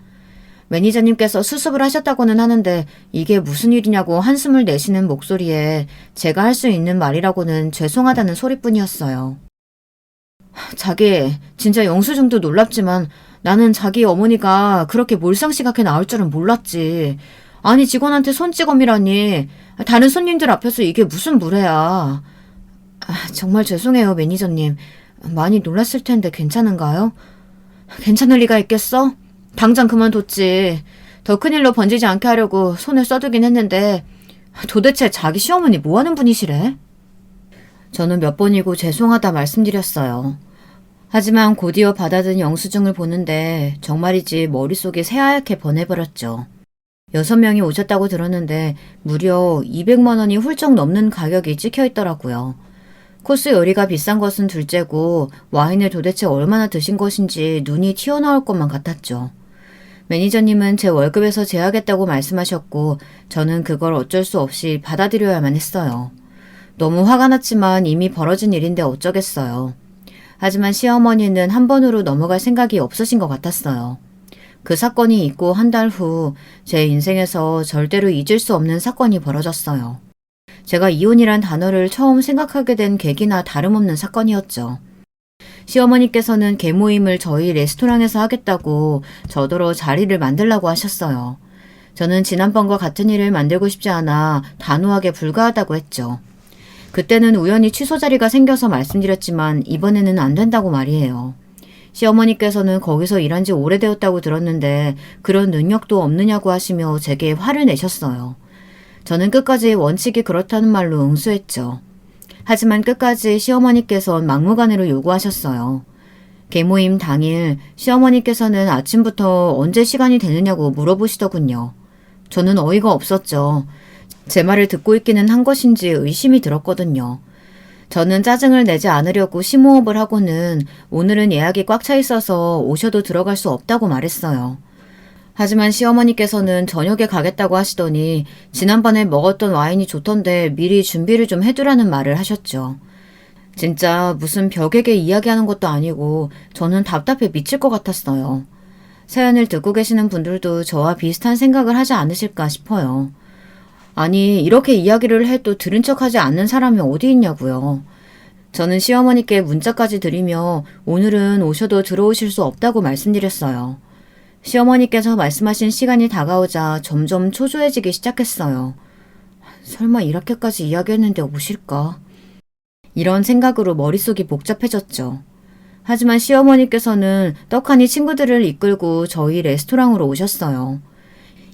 매니저님께서 수습을 하셨다고는 하는데 이게 무슨 일이냐고 한숨을 내쉬는 목소리에 제가 할 수 있는 말이라고는 죄송하다는 소리뿐이었어요. 자기, 진짜 영수증도 놀랍지만 나는 자기 어머니가 그렇게 몰상식하게 나올 줄은 몰랐지. 아니 직원한테 손찌검이라니. 다른 손님들 앞에서 이게 무슨 무례야. 정말 죄송해요 매니저님. 많이 놀랐을 텐데 괜찮은가요? 괜찮을 리가 있겠어? 당장 그만뒀지. 더 큰 일로 번지지 않게 하려고 손을 써두긴 했는데 도대체 자기 시어머니 뭐하는 분이시래? 저는 몇 번이고 죄송하다 말씀드렸어요. 하지만 곧이어 받아든 영수증을 보는데 정말이지 머릿속이 새하얗게 번해버렸죠. 6명이 오셨다고 들었는데 무려 200만 원이 훌쩍 넘는 가격이 찍혀있더라고요. 코스 요리가 비싼 것은 둘째고 와인을 도대체 얼마나 드신 것인지 눈이 튀어나올 것만 같았죠. 매니저님은 제 월급에서 제하겠다고 말씀하셨고 저는 그걸 어쩔 수 없이 받아들여야만 했어요. 너무 화가 났지만 이미 벌어진 일인데 어쩌겠어요. 하지만 시어머니는 한 번으로 넘어갈 생각이 없으신 것 같았어요. 그 사건이 있고 한 달 후 제 인생에서 절대로 잊을 수 없는 사건이 벌어졌어요. 제가 이혼이란 단어를 처음 생각하게 된 계기나 다름없는 사건이었죠. 시어머니께서는 계모임을 저희 레스토랑에서 하겠다고 저더러 자리를 만들라고 하셨어요. 저는 지난번과 같은 일을 만들고 싶지 않아 단호하게 불가하다고 했죠. 그때는 우연히 취소 자리가 생겨서 말씀드렸지만 이번에는 안 된다고 말이에요. 시어머니께서는 거기서 일한 지 오래되었다고 들었는데 그런 능력도 없느냐고 하시며 제게 화를 내셨어요. 저는 끝까지 원칙이 그렇다는 말로 응수했죠. 하지만 끝까지 시어머니께서는 막무가내로 요구하셨어요. 계모임 당일 시어머니께서는 아침부터 언제 시간이 되느냐고 물어보시더군요. 저는 어이가 없었죠. 제 말을 듣고 있기는 한 것인지 의심이 들었거든요. 저는 짜증을 내지 않으려고 심호흡을 하고는 오늘은 예약이 꽉 차 있어서 오셔도 들어갈 수 없다고 말했어요. 하지만 시어머니께서는 저녁에 가겠다고 하시더니 지난번에 먹었던 와인이 좋던데 미리 준비를 좀 해두라는 말을 하셨죠. 진짜 무슨 벽에게 이야기하는 것도 아니고 저는 답답해 미칠 것 같았어요. 사연을 듣고 계시는 분들도 저와 비슷한 생각을 하지 않으실까 싶어요. 아니, 이렇게 이야기를 해도 들은 척하지 않는 사람이 어디 있냐고요. 저는 시어머니께 문자까지 드리며 오늘은 오셔도 들어오실 수 없다고 말씀드렸어요. 시어머니께서 말씀하신 시간이 다가오자 점점 초조해지기 시작했어요. 설마 이렇게까지 이야기했는데 오실까? 이런 생각으로 머릿속이 복잡해졌죠. 하지만 시어머니께서는 떡하니 친구들을 이끌고 저희 레스토랑으로 오셨어요.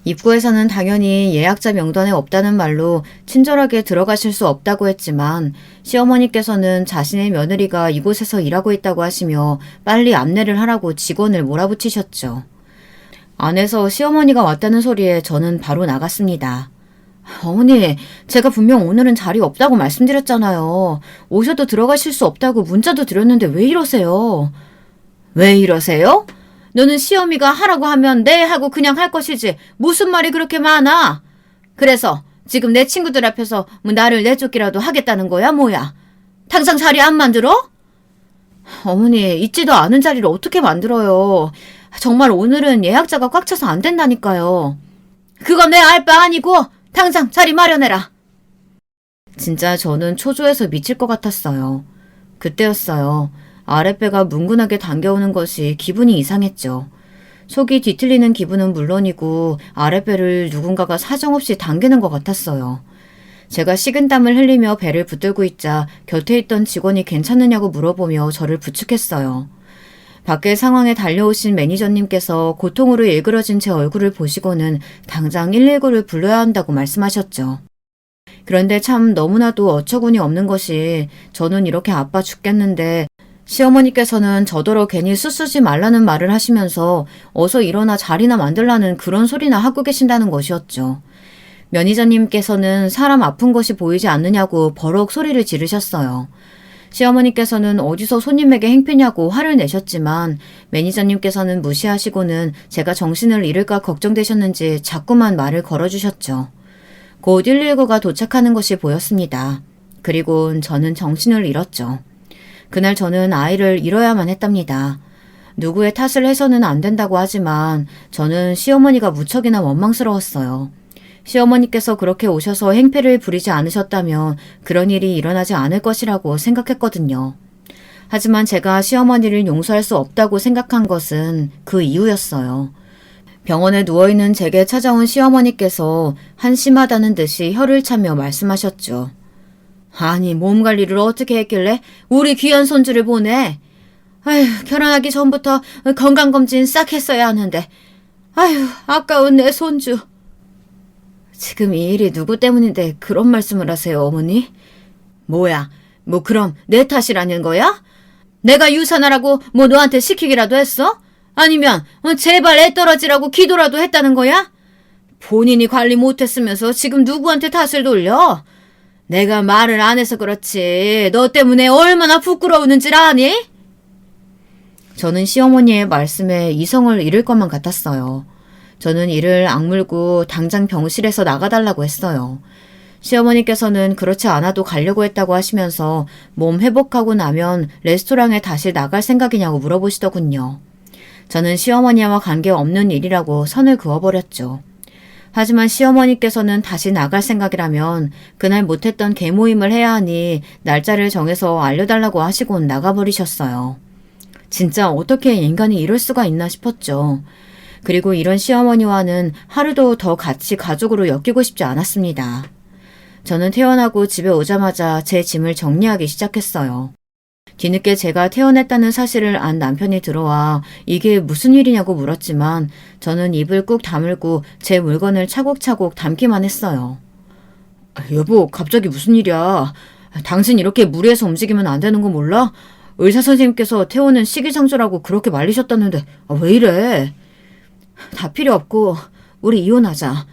입구에서는 당연히 예약자 명단에 없다는 말로 친절하게 들어가실 수 없다고 했지만 시어머니께서는 자신의 며느리가 이곳에서 일하고 있다고 하시며 빨리 안내를 하라고 직원을 몰아붙이셨죠. 안에서 시어머니가 왔다는 소리에 저는 바로 나갔습니다. 어머니, 제가 분명 오늘은 자리 없다고 말씀드렸잖아요. 오셔도 들어가실 수 없다고 문자도 드렸는데 왜 이러세요? 왜 이러세요? 너는 시어미가 하라고 하면 네 하고 그냥 할 것이지 무슨 말이 그렇게 많아? 그래서 지금 내 친구들 앞에서 나를 내쫓기라도 하겠다는 거야 뭐야? 당장 자리 안 만들어? 어머니, 있지도 않은 자리를 어떻게 만들어요? 정말 오늘은 예약자가 꽉 차서 안 된다니까요. 그건 내 알 바 아니고 당장 자리 마련해라. 진짜 저는 초조해서 미칠 것 같았어요. 그때였어요. 아랫배가 뭉근하게 당겨오는 것이 기분이 이상했죠. 속이 뒤틀리는 기분은 물론이고 아랫배를 누군가가 사정없이 당기는 것 같았어요. 제가 식은땀을 흘리며 배를 붙들고 있자 곁에 있던 직원이 괜찮느냐고 물어보며 저를 부축했어요. 밖의 상황에 달려오신 매니저님께서 고통으로 일그러진 제 얼굴을 보시고는 당장 119를 불러야 한다고 말씀하셨죠. 그런데 참 너무나도 어처구니 없는 것이 저는 이렇게 아파 죽겠는데 시어머니께서는 저더러 괜히 수쓰지 말라는 말을 하시면서 어서 일어나 자리나 만들라는 그런 소리나 하고 계신다는 것이었죠. 매니저님께서는 사람 아픈 것이 보이지 않느냐고 버럭 소리를 지르셨어요. 시어머니께서는 어디서 손님에게 행패냐고 화를 내셨지만 매니저님께서는 무시하시고는 제가 정신을 잃을까 걱정되셨는지 자꾸만 말을 걸어주셨죠. 곧 119가 도착하는 것이 보였습니다. 그리고 저는 정신을 잃었죠. 그날 저는 아이를 잃어야만 했답니다. 누구의 탓을 해서는 안 된다고 하지만 저는 시어머니가 무척이나 원망스러웠어요. 시어머니께서 그렇게 오셔서 행패를 부리지 않으셨다면 그런 일이 일어나지 않을 것이라고 생각했거든요. 하지만 제가 시어머니를 용서할 수 없다고 생각한 것은 그 이유였어요. 병원에 누워있는 제게 찾아온 시어머니께서 한심하다는 듯이 혀를 차며 말씀하셨죠. 아니, 몸 관리를 어떻게 했길래 우리 귀한 손주를 보내? 아휴, 결혼하기 전부터 건강검진 싹 했어야 하는데. 아휴, 아까운 내 손주. 지금 이 일이 누구 때문인데 그런 말씀을 하세요, 어머니? 뭐야, 뭐 그럼 내 탓이라는 거야? 내가 유산하라고 뭐 너한테 시키기라도 했어? 아니면 제발 애 떨어지라고 기도라도 했다는 거야? 본인이 관리 못했으면서 지금 누구한테 탓을 돌려? 내가 말을 안 해서 그렇지 너 때문에 얼마나 부끄러우는지 아니? 저는 시어머니의 말씀에 이성을 잃을 것만 같았어요. 저는 이를 악물고 당장 병실에서 나가달라고 했어요. 시어머니께서는 그렇지 않아도 가려고 했다고 하시면서 몸 회복하고 나면 레스토랑에 다시 나갈 생각이냐고 물어보시더군요. 저는 시어머니와 관계없는 일이라고 선을 그어버렸죠. 하지만 시어머니께서는 다시 나갈 생각이라면 그날 못했던 개모임을 해야 하니 날짜를 정해서 알려달라고 하시곤 나가버리셨어요. 진짜 어떻게 인간이 이럴 수가 있나 싶었죠. 그리고 이런 시어머니와는 하루도 더 같이 가족으로 엮이고 싶지 않았습니다. 저는 퇴원하고 집에 오자마자 제 짐을 정리하기 시작했어요. 뒤늦게 제가 퇴원했다는 사실을 안 남편이 들어와 이게 무슨 일이냐고 물었지만 저는 입을 꾹 다물고 제 물건을 차곡차곡 담기만 했어요. 여보, 갑자기 무슨 일이야? 당신 이렇게 무리해서 움직이면 안 되는 거 몰라? 의사 선생님께서 퇴원은 시기상조라고 그렇게 말리셨다는데 왜 이래? 다 필요 없고 우리 이혼하자.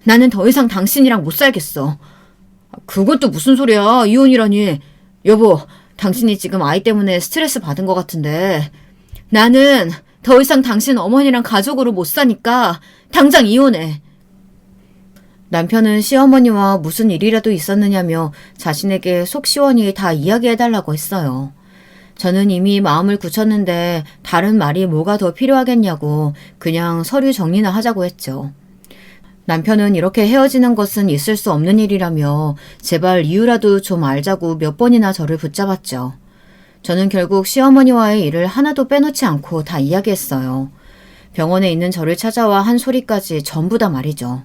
나는 더 이상 당신이랑 못 살겠어. 그건 또 무슨 소리야? 이혼이라니. 여보, 당신이 지금 아이 때문에 스트레스 받은 것 같은데 나는 더 이상 당신 어머니랑 가족으로 못 사니까 당장 이혼해. 남편은 시어머니와 무슨 일이라도 있었느냐며 자신에게 속 시원히 다 이야기해달라고 했어요. 저는 이미 마음을 굳혔는데 다른 말이 뭐가 더 필요하겠냐고 그냥 서류 정리나 하자고 했죠. 남편은 이렇게 헤어지는 것은 있을 수 없는 일이라며 제발 이유라도 좀 알자고 몇 번이나 저를 붙잡았죠. 저는 결국 시어머니와의 일을 하나도 빼놓지 않고 다 이야기했어요. 병원에 있는 저를 찾아와 한 소리까지 전부 다 말이죠.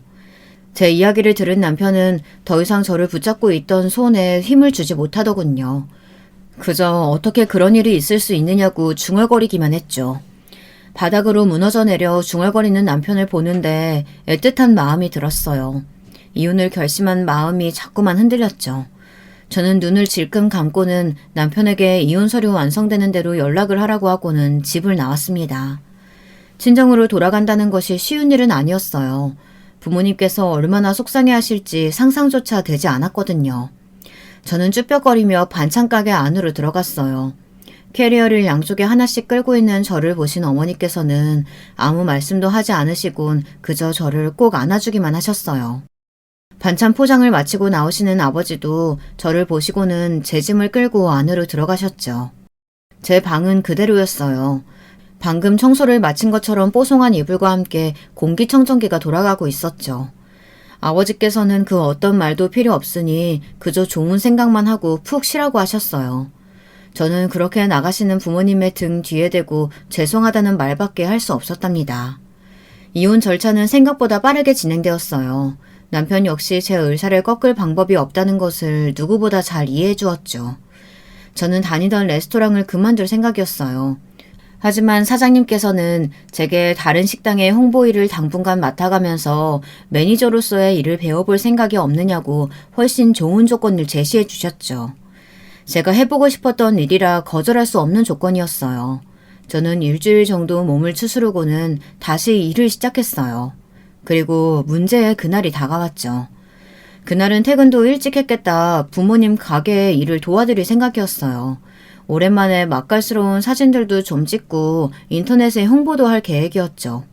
제 이야기를 들은 남편은 더 이상 저를 붙잡고 있던 손에 힘을 주지 못하더군요. 그저 어떻게 그런 일이 있을 수 있느냐고 중얼거리기만 했죠. 바닥으로 무너져 내려 중얼거리는 남편을 보는데 애틋한 마음이 들었어요. 이혼을 결심한 마음이 자꾸만 흔들렸죠. 저는 눈을 질끈 감고는 남편에게 이혼 서류 완성되는 대로 연락을 하라고 하고는 집을 나왔습니다. 친정으로 돌아간다는 것이 쉬운 일은 아니었어요. 부모님께서 얼마나 속상해하실지 상상조차 되지 않았거든요. 저는 쭈뼛거리며 반찬 가게 안으로 들어갔어요. 캐리어를 양쪽에 하나씩 끌고 있는 저를 보신 어머니께서는 아무 말씀도 하지 않으시곤 그저 저를 꼭 안아주기만 하셨어요. 반찬 포장을 마치고 나오시는 아버지도 저를 보시고는 제 짐을 끌고 안으로 들어가셨죠. 제 방은 그대로였어요. 방금 청소를 마친 것처럼 뽀송한 이불과 함께 공기청정기가 돌아가고 있었죠. 아버지께서는 그 어떤 말도 필요 없으니 그저 좋은 생각만 하고 푹 쉬라고 하셨어요. 저는 그렇게 나가시는 부모님의 등 뒤에 대고 죄송하다는 말밖에 할 수 없었답니다. 이혼 절차는 생각보다 빠르게 진행되었어요. 남편 역시 제 의사를 꺾을 방법이 없다는 것을 누구보다 잘 이해해 주었죠. 저는 다니던 레스토랑을 그만둘 생각이었어요. 하지만 사장님께서는 제게 다른 식당의 홍보 일을 당분간 맡아가면서 매니저로서의 일을 배워볼 생각이 없느냐고 훨씬 좋은 조건을 제시해 주셨죠. 제가 해보고 싶었던 일이라 거절할 수 없는 조건이었어요. 저는 일주일 정도 몸을 추스르고는 다시 일을 시작했어요. 그리고 문제의 그날이 다가왔죠. 그날은 퇴근도 일찍 했겠다 부모님 가게에 일을 도와드릴 생각이었어요. 오랜만에 맛깔스러운 사진들도 좀 찍고 인터넷에 홍보도 할 계획이었죠.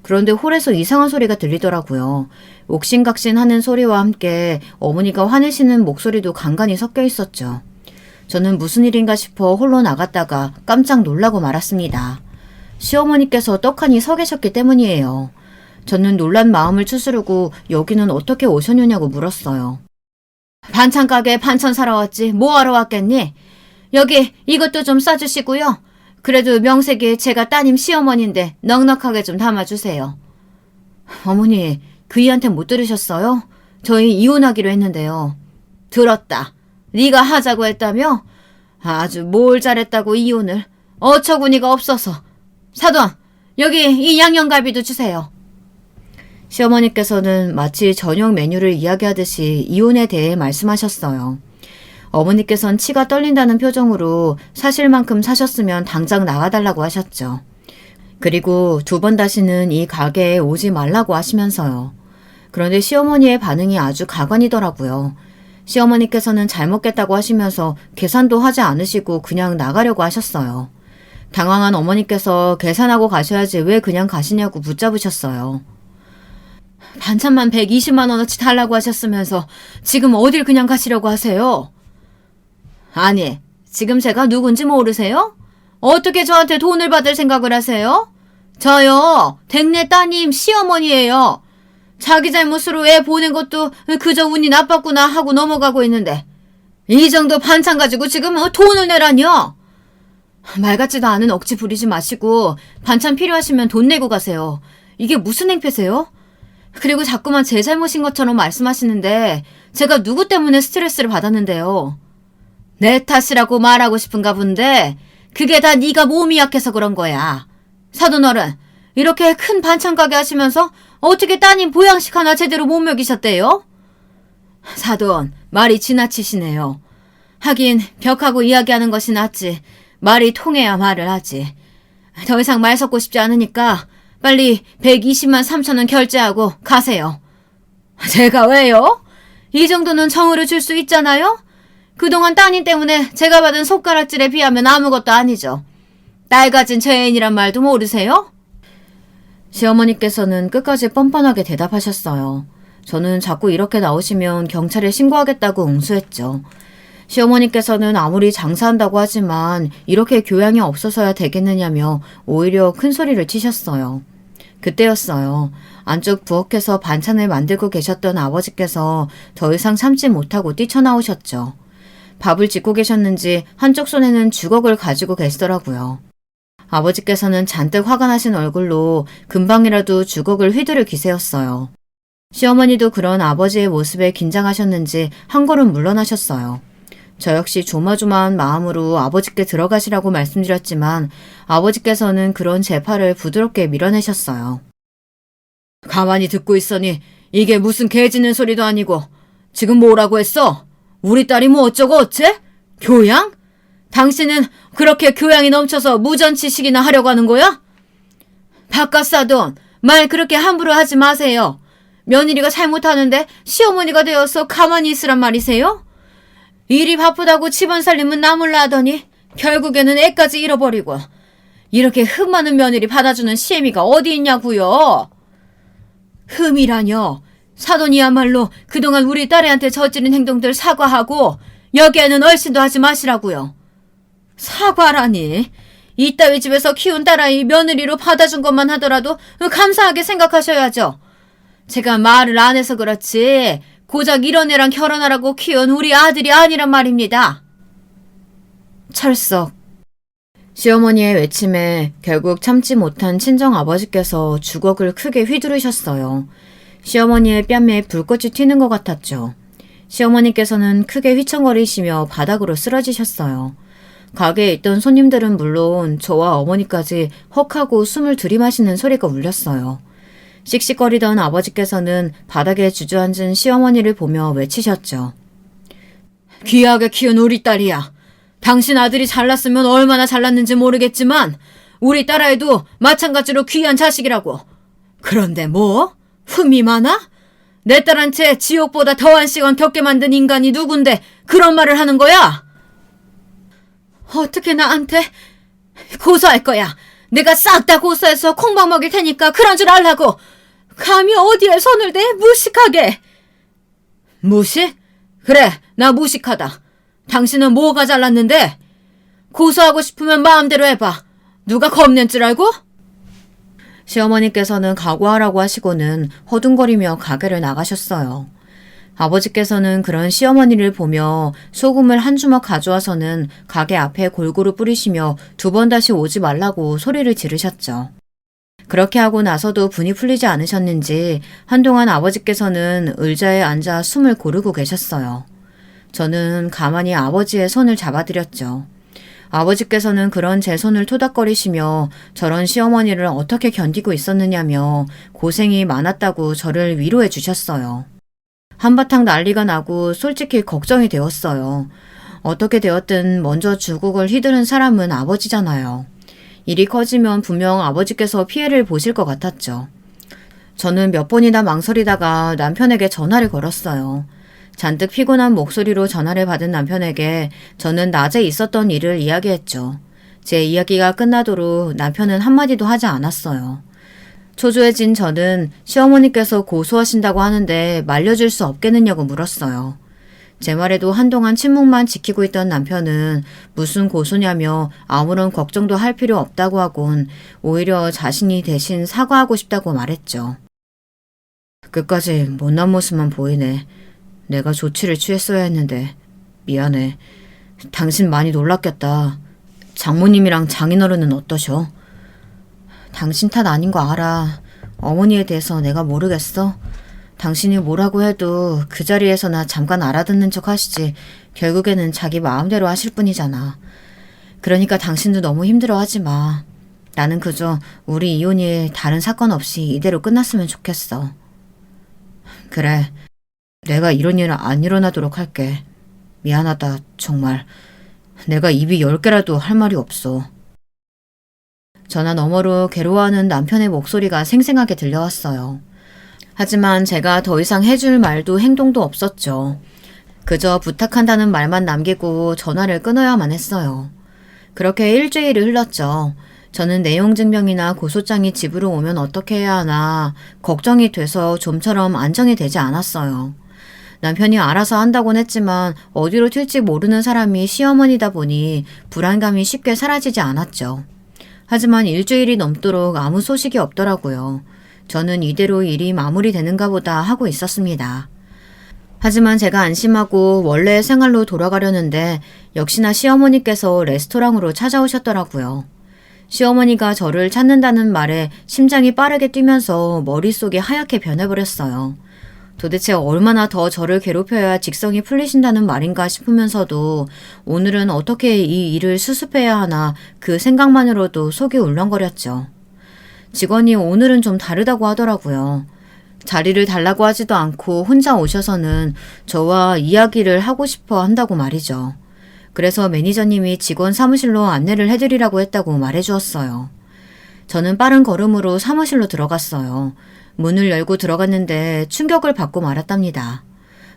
그런데 홀에서 이상한 소리가 들리더라고요. 옥신각신하는 소리와 함께 어머니가 화내시는 목소리도 간간히 섞여 있었죠. 저는 무슨 일인가 싶어 홀로 나갔다가 깜짝 놀라고 말았습니다. 시어머니께서 떡하니 서 계셨기 때문이에요. 저는 놀란 마음을 추스르고 여기는 어떻게 오셨느냐고 물었어요. 반찬 가게에 반찬 사러 왔지 뭐하러 왔겠니? 여기 이것도 좀 싸주시고요. 그래도 명색이 제가 따님 시어머니인데 넉넉하게 좀 담아주세요. 어머니, 그이한테 못 들으셨어요? 저희 이혼하기로 했는데요. 들었다. 네가 하자고 했다며? 아주 뭘 잘했다고 이혼을. 어처구니가 없어서. 사돈, 여기 이 양념갈비도 주세요. 시어머니께서는 마치 저녁 메뉴를 이야기하듯이 이혼에 대해 말씀하셨어요. 어머니께선 치가 떨린다는 표정으로 사실만큼 사셨으면 당장 나가달라고 하셨죠. 그리고 두 번 다시는 이 가게에 오지 말라고 하시면서요. 그런데 시어머니의 반응이 아주 가관이더라고요. 시어머니께서는 잘 먹겠다고 하시면서 계산도 하지 않으시고 그냥 나가려고 하셨어요. 당황한 어머니께서 계산하고 가셔야지 왜 그냥 가시냐고 붙잡으셨어요. 반찬만 120만 원어치 달라고 하셨으면서 지금 어딜 그냥 가시려고 하세요? 아니, 지금 제가 누군지 모르세요? 어떻게 저한테 돈을 받을 생각을 하세요? 저요, 댁내 따님 시어머니예요. 자기 잘못으로 애 보낸 것도 그저 운이 나빴구나 하고 넘어가고 있는데 이 정도 반찬 가지고 지금 돈을 내라뇨? 말 같지도 않은 억지 부리지 마시고 반찬 필요하시면 돈 내고 가세요. 이게 무슨 행패세요? 그리고 자꾸만 제 잘못인 것처럼 말씀하시는데 제가 누구 때문에 스트레스를 받았는데요. 내 탓이라고 말하고 싶은가 본데 그게 다 네가 몸이 약해서 그런 거야. 사돈어른, 이렇게 큰 반찬 가게 하시면서 어떻게 따님 보양식 하나 제대로 못 먹이셨대요? 사돈, 말이 지나치시네요. 하긴 벽하고 이야기하는 것이 낫지. 말이 통해야 말을 하지. 더 이상 말 섞고 싶지 않으니까 빨리 120만 3천 원 결제하고 가세요. 제가 왜요? 이 정도는 정으로 줄 수 있잖아요? 그동안 따님 때문에 제가 받은 손가락질에 비하면 아무것도 아니죠. 딸 가진 죄인이란 말도 모르세요? 시어머니께서는 끝까지 뻔뻔하게 대답하셨어요. 저는 자꾸 이렇게 나오시면 경찰에 신고하겠다고 응수했죠. 시어머니께서는 아무리 장사한다고 하지만 이렇게 교양이 없어서야 되겠느냐며 오히려 큰 소리를 치셨어요. 그때였어요. 안쪽 부엌에서 반찬을 만들고 계셨던 아버지께서 더 이상 참지 못하고 뛰쳐나오셨죠. 밥을 짓고 계셨는지 한쪽 손에는 주걱을 가지고 계시더라고요. 아버지께서는 잔뜩 화가 나신 얼굴로 금방이라도 주걱을 휘두를 기세였어요. 시어머니도 그런 아버지의 모습에 긴장하셨는지 한 걸음 물러나셨어요. 저 역시 조마조마한 마음으로 아버지께 들어가시라고 말씀드렸지만 아버지께서는 그런 제 팔을 부드럽게 밀어내셨어요. 가만히 듣고 있으니 이게 무슨 개 짖는 소리도 아니고 지금 뭐라고 했어? 우리 딸이 뭐 어쩌고 어째? 교양? 당신은 그렇게 교양이 넘쳐서 무전치식이나 하려고 하는 거야? 바깥사돈, 말 그렇게 함부로 하지 마세요. 며느리가 잘못하는데 시어머니가 되어서 가만히 있으란 말이세요? 일이 바쁘다고 집안 살림은 나몰라 하더니 결국에는 애까지 잃어버리고 이렇게 흠 많은 며느리 받아주는 시애미가 어디 있냐고요? 흠이라뇨. 사돈이야말로 그동안 우리 딸애한테 저지른 행동들 사과하고 여기에는 얼씬도 하지 마시라고요. 사과라니. 이따위 집에서 키운 딸아이 며느리로 받아준 것만 하더라도 감사하게 생각하셔야죠. 제가 말을 안 해서 그렇지 고작 이런 애랑 결혼하라고 키운 우리 아들이 아니란 말입니다. 철석. 시어머니의 외침에 결국 참지 못한 친정아버지께서 주걱을 크게 휘두르셨어요. 시어머니의 뺨에 불꽃이 튀는 것 같았죠. 시어머니께서는 크게 휘청거리시며 바닥으로 쓰러지셨어요. 가게에 있던 손님들은 물론 저와 어머니까지 헉하고 숨을 들이마시는 소리가 울렸어요. 씩씩거리던 아버지께서는 바닥에 주저앉은 시어머니를 보며 외치셨죠. 귀하게 키운 우리 딸이야. 당신 아들이 잘났으면 얼마나 잘났는지 모르겠지만 우리 딸아이도 마찬가지로 귀한 자식이라고. 그런데 뭐? 흠이 많아? 내 딸한테 지옥보다 더한 시간 겪게 만든 인간이 누군데 그런 말을 하는 거야? 어떻게 나한테? 고소할 거야. 내가 싹 다 고소해서 콩밥 먹일 테니까 그런 줄 알라고. 감히 어디에 손을 대? 무식하게. 무식? 그래, 나 무식하다. 당신은 뭐가 잘났는데? 고소하고 싶으면 마음대로 해봐. 누가 겁낸 줄 알고? 시어머니께서는 각오하라고 하시고는 허둥거리며 가게를 나가셨어요. 아버지께서는 그런 시어머니를 보며 소금을 한 주먹 가져와서는 가게 앞에 골고루 뿌리시며 2번 다시 오지 말라고 소리를 지르셨죠. 그렇게 하고 나서도 분이 풀리지 않으셨는지 한동안 아버지께서는 의자에 앉아 숨을 고르고 계셨어요. 저는 가만히 아버지의 손을 잡아드렸죠. 아버지께서는 그런 제 손을 토닥거리시며 저런 시어머니를 어떻게 견디고 있었느냐며 고생이 많았다고 저를 위로해 주셨어요. 한바탕 난리가 나고 솔직히 걱정이 되었어요. 어떻게 되었든 먼저 주걱을 휘두른 사람은 아버지잖아요. 일이 커지면 분명 아버지께서 피해를 보실 것 같았죠. 저는 몇 번이나 망설이다가 남편에게 전화를 걸었어요. 잔뜩 피곤한 목소리로 전화를 받은 남편에게 저는 낮에 있었던 일을 이야기했죠. 제 이야기가 끝나도록 남편은 한마디도 하지 않았어요. 초조해진 저는 시어머니께서 고소하신다고 하는데 말려줄 수 없겠느냐고 물었어요. 제 말에도 한동안 침묵만 지키고 있던 남편은 무슨 고소냐며 아무런 걱정도 할 필요 없다고 하곤 오히려 자신이 대신 사과하고 싶다고 말했죠. 끝까지 못난 모습만 보이네. 내가 조치를 취했어야 했는데 미안해. 당신 많이 놀랐겠다. 장모님이랑 장인어른은 어떠셔? 당신 탓 아닌 거 알아. 어머니에 대해서 내가 모르겠어? 당신이 뭐라고 해도 그 자리에서나 잠깐 알아듣는 척 하시지 결국에는 자기 마음대로 하실 분이잖아. 그러니까 당신도 너무 힘들어하지 마. 나는 그저 우리 이혼이 다른 사건 없이 이대로 끝났으면 좋겠어. 그래, 내가 이런 일 안 일어나도록 할게. 미안하다, 정말. 내가 입이 10개라도 할 말이 없어. 전화 너머로 괴로워하는 남편의 목소리가 생생하게 들려왔어요. 하지만 제가 더 이상 해줄 말도 행동도 없었죠. 그저 부탁한다는 말만 남기고 전화를 끊어야만 했어요. 그렇게 일주일이 흘렀죠. 저는 내용 증명이나 고소장이 집으로 오면 어떻게 해야 하나 걱정이 돼서 좀처럼 안정이 되지 않았어요. 남편이 알아서 한다곤 했지만 어디로 튈지 모르는 사람이 시어머니다 보니 불안감이 쉽게 사라지지 않았죠. 하지만 일주일이 넘도록 아무 소식이 없더라고요. 저는 이대로 일이 마무리되는가 보다 하고 있었습니다. 하지만 제가 안심하고 원래의 생활로 돌아가려는데 역시나 시어머니께서 레스토랑으로 찾아오셨더라고요. 시어머니가 저를 찾는다는 말에 심장이 빠르게 뛰면서 머릿속이 하얗게 변해버렸어요. 도대체 얼마나 더 저를 괴롭혀야 직성이 풀리신다는 말인가 싶으면서도 오늘은 어떻게 이 일을 수습해야 하나 그 생각만으로도 속이 울렁거렸죠. 직원이 오늘은 좀 다르다고 하더라고요. 자리를 달라고 하지도 않고 혼자 오셔서는 저와 이야기를 하고 싶어 한다고 말이죠. 그래서 매니저님이 직원 사무실로 안내를 해드리라고 했다고 말해주었어요. 저는 빠른 걸음으로 사무실로 들어갔어요. 문을 열고 들어갔는데 충격을 받고 말았답니다.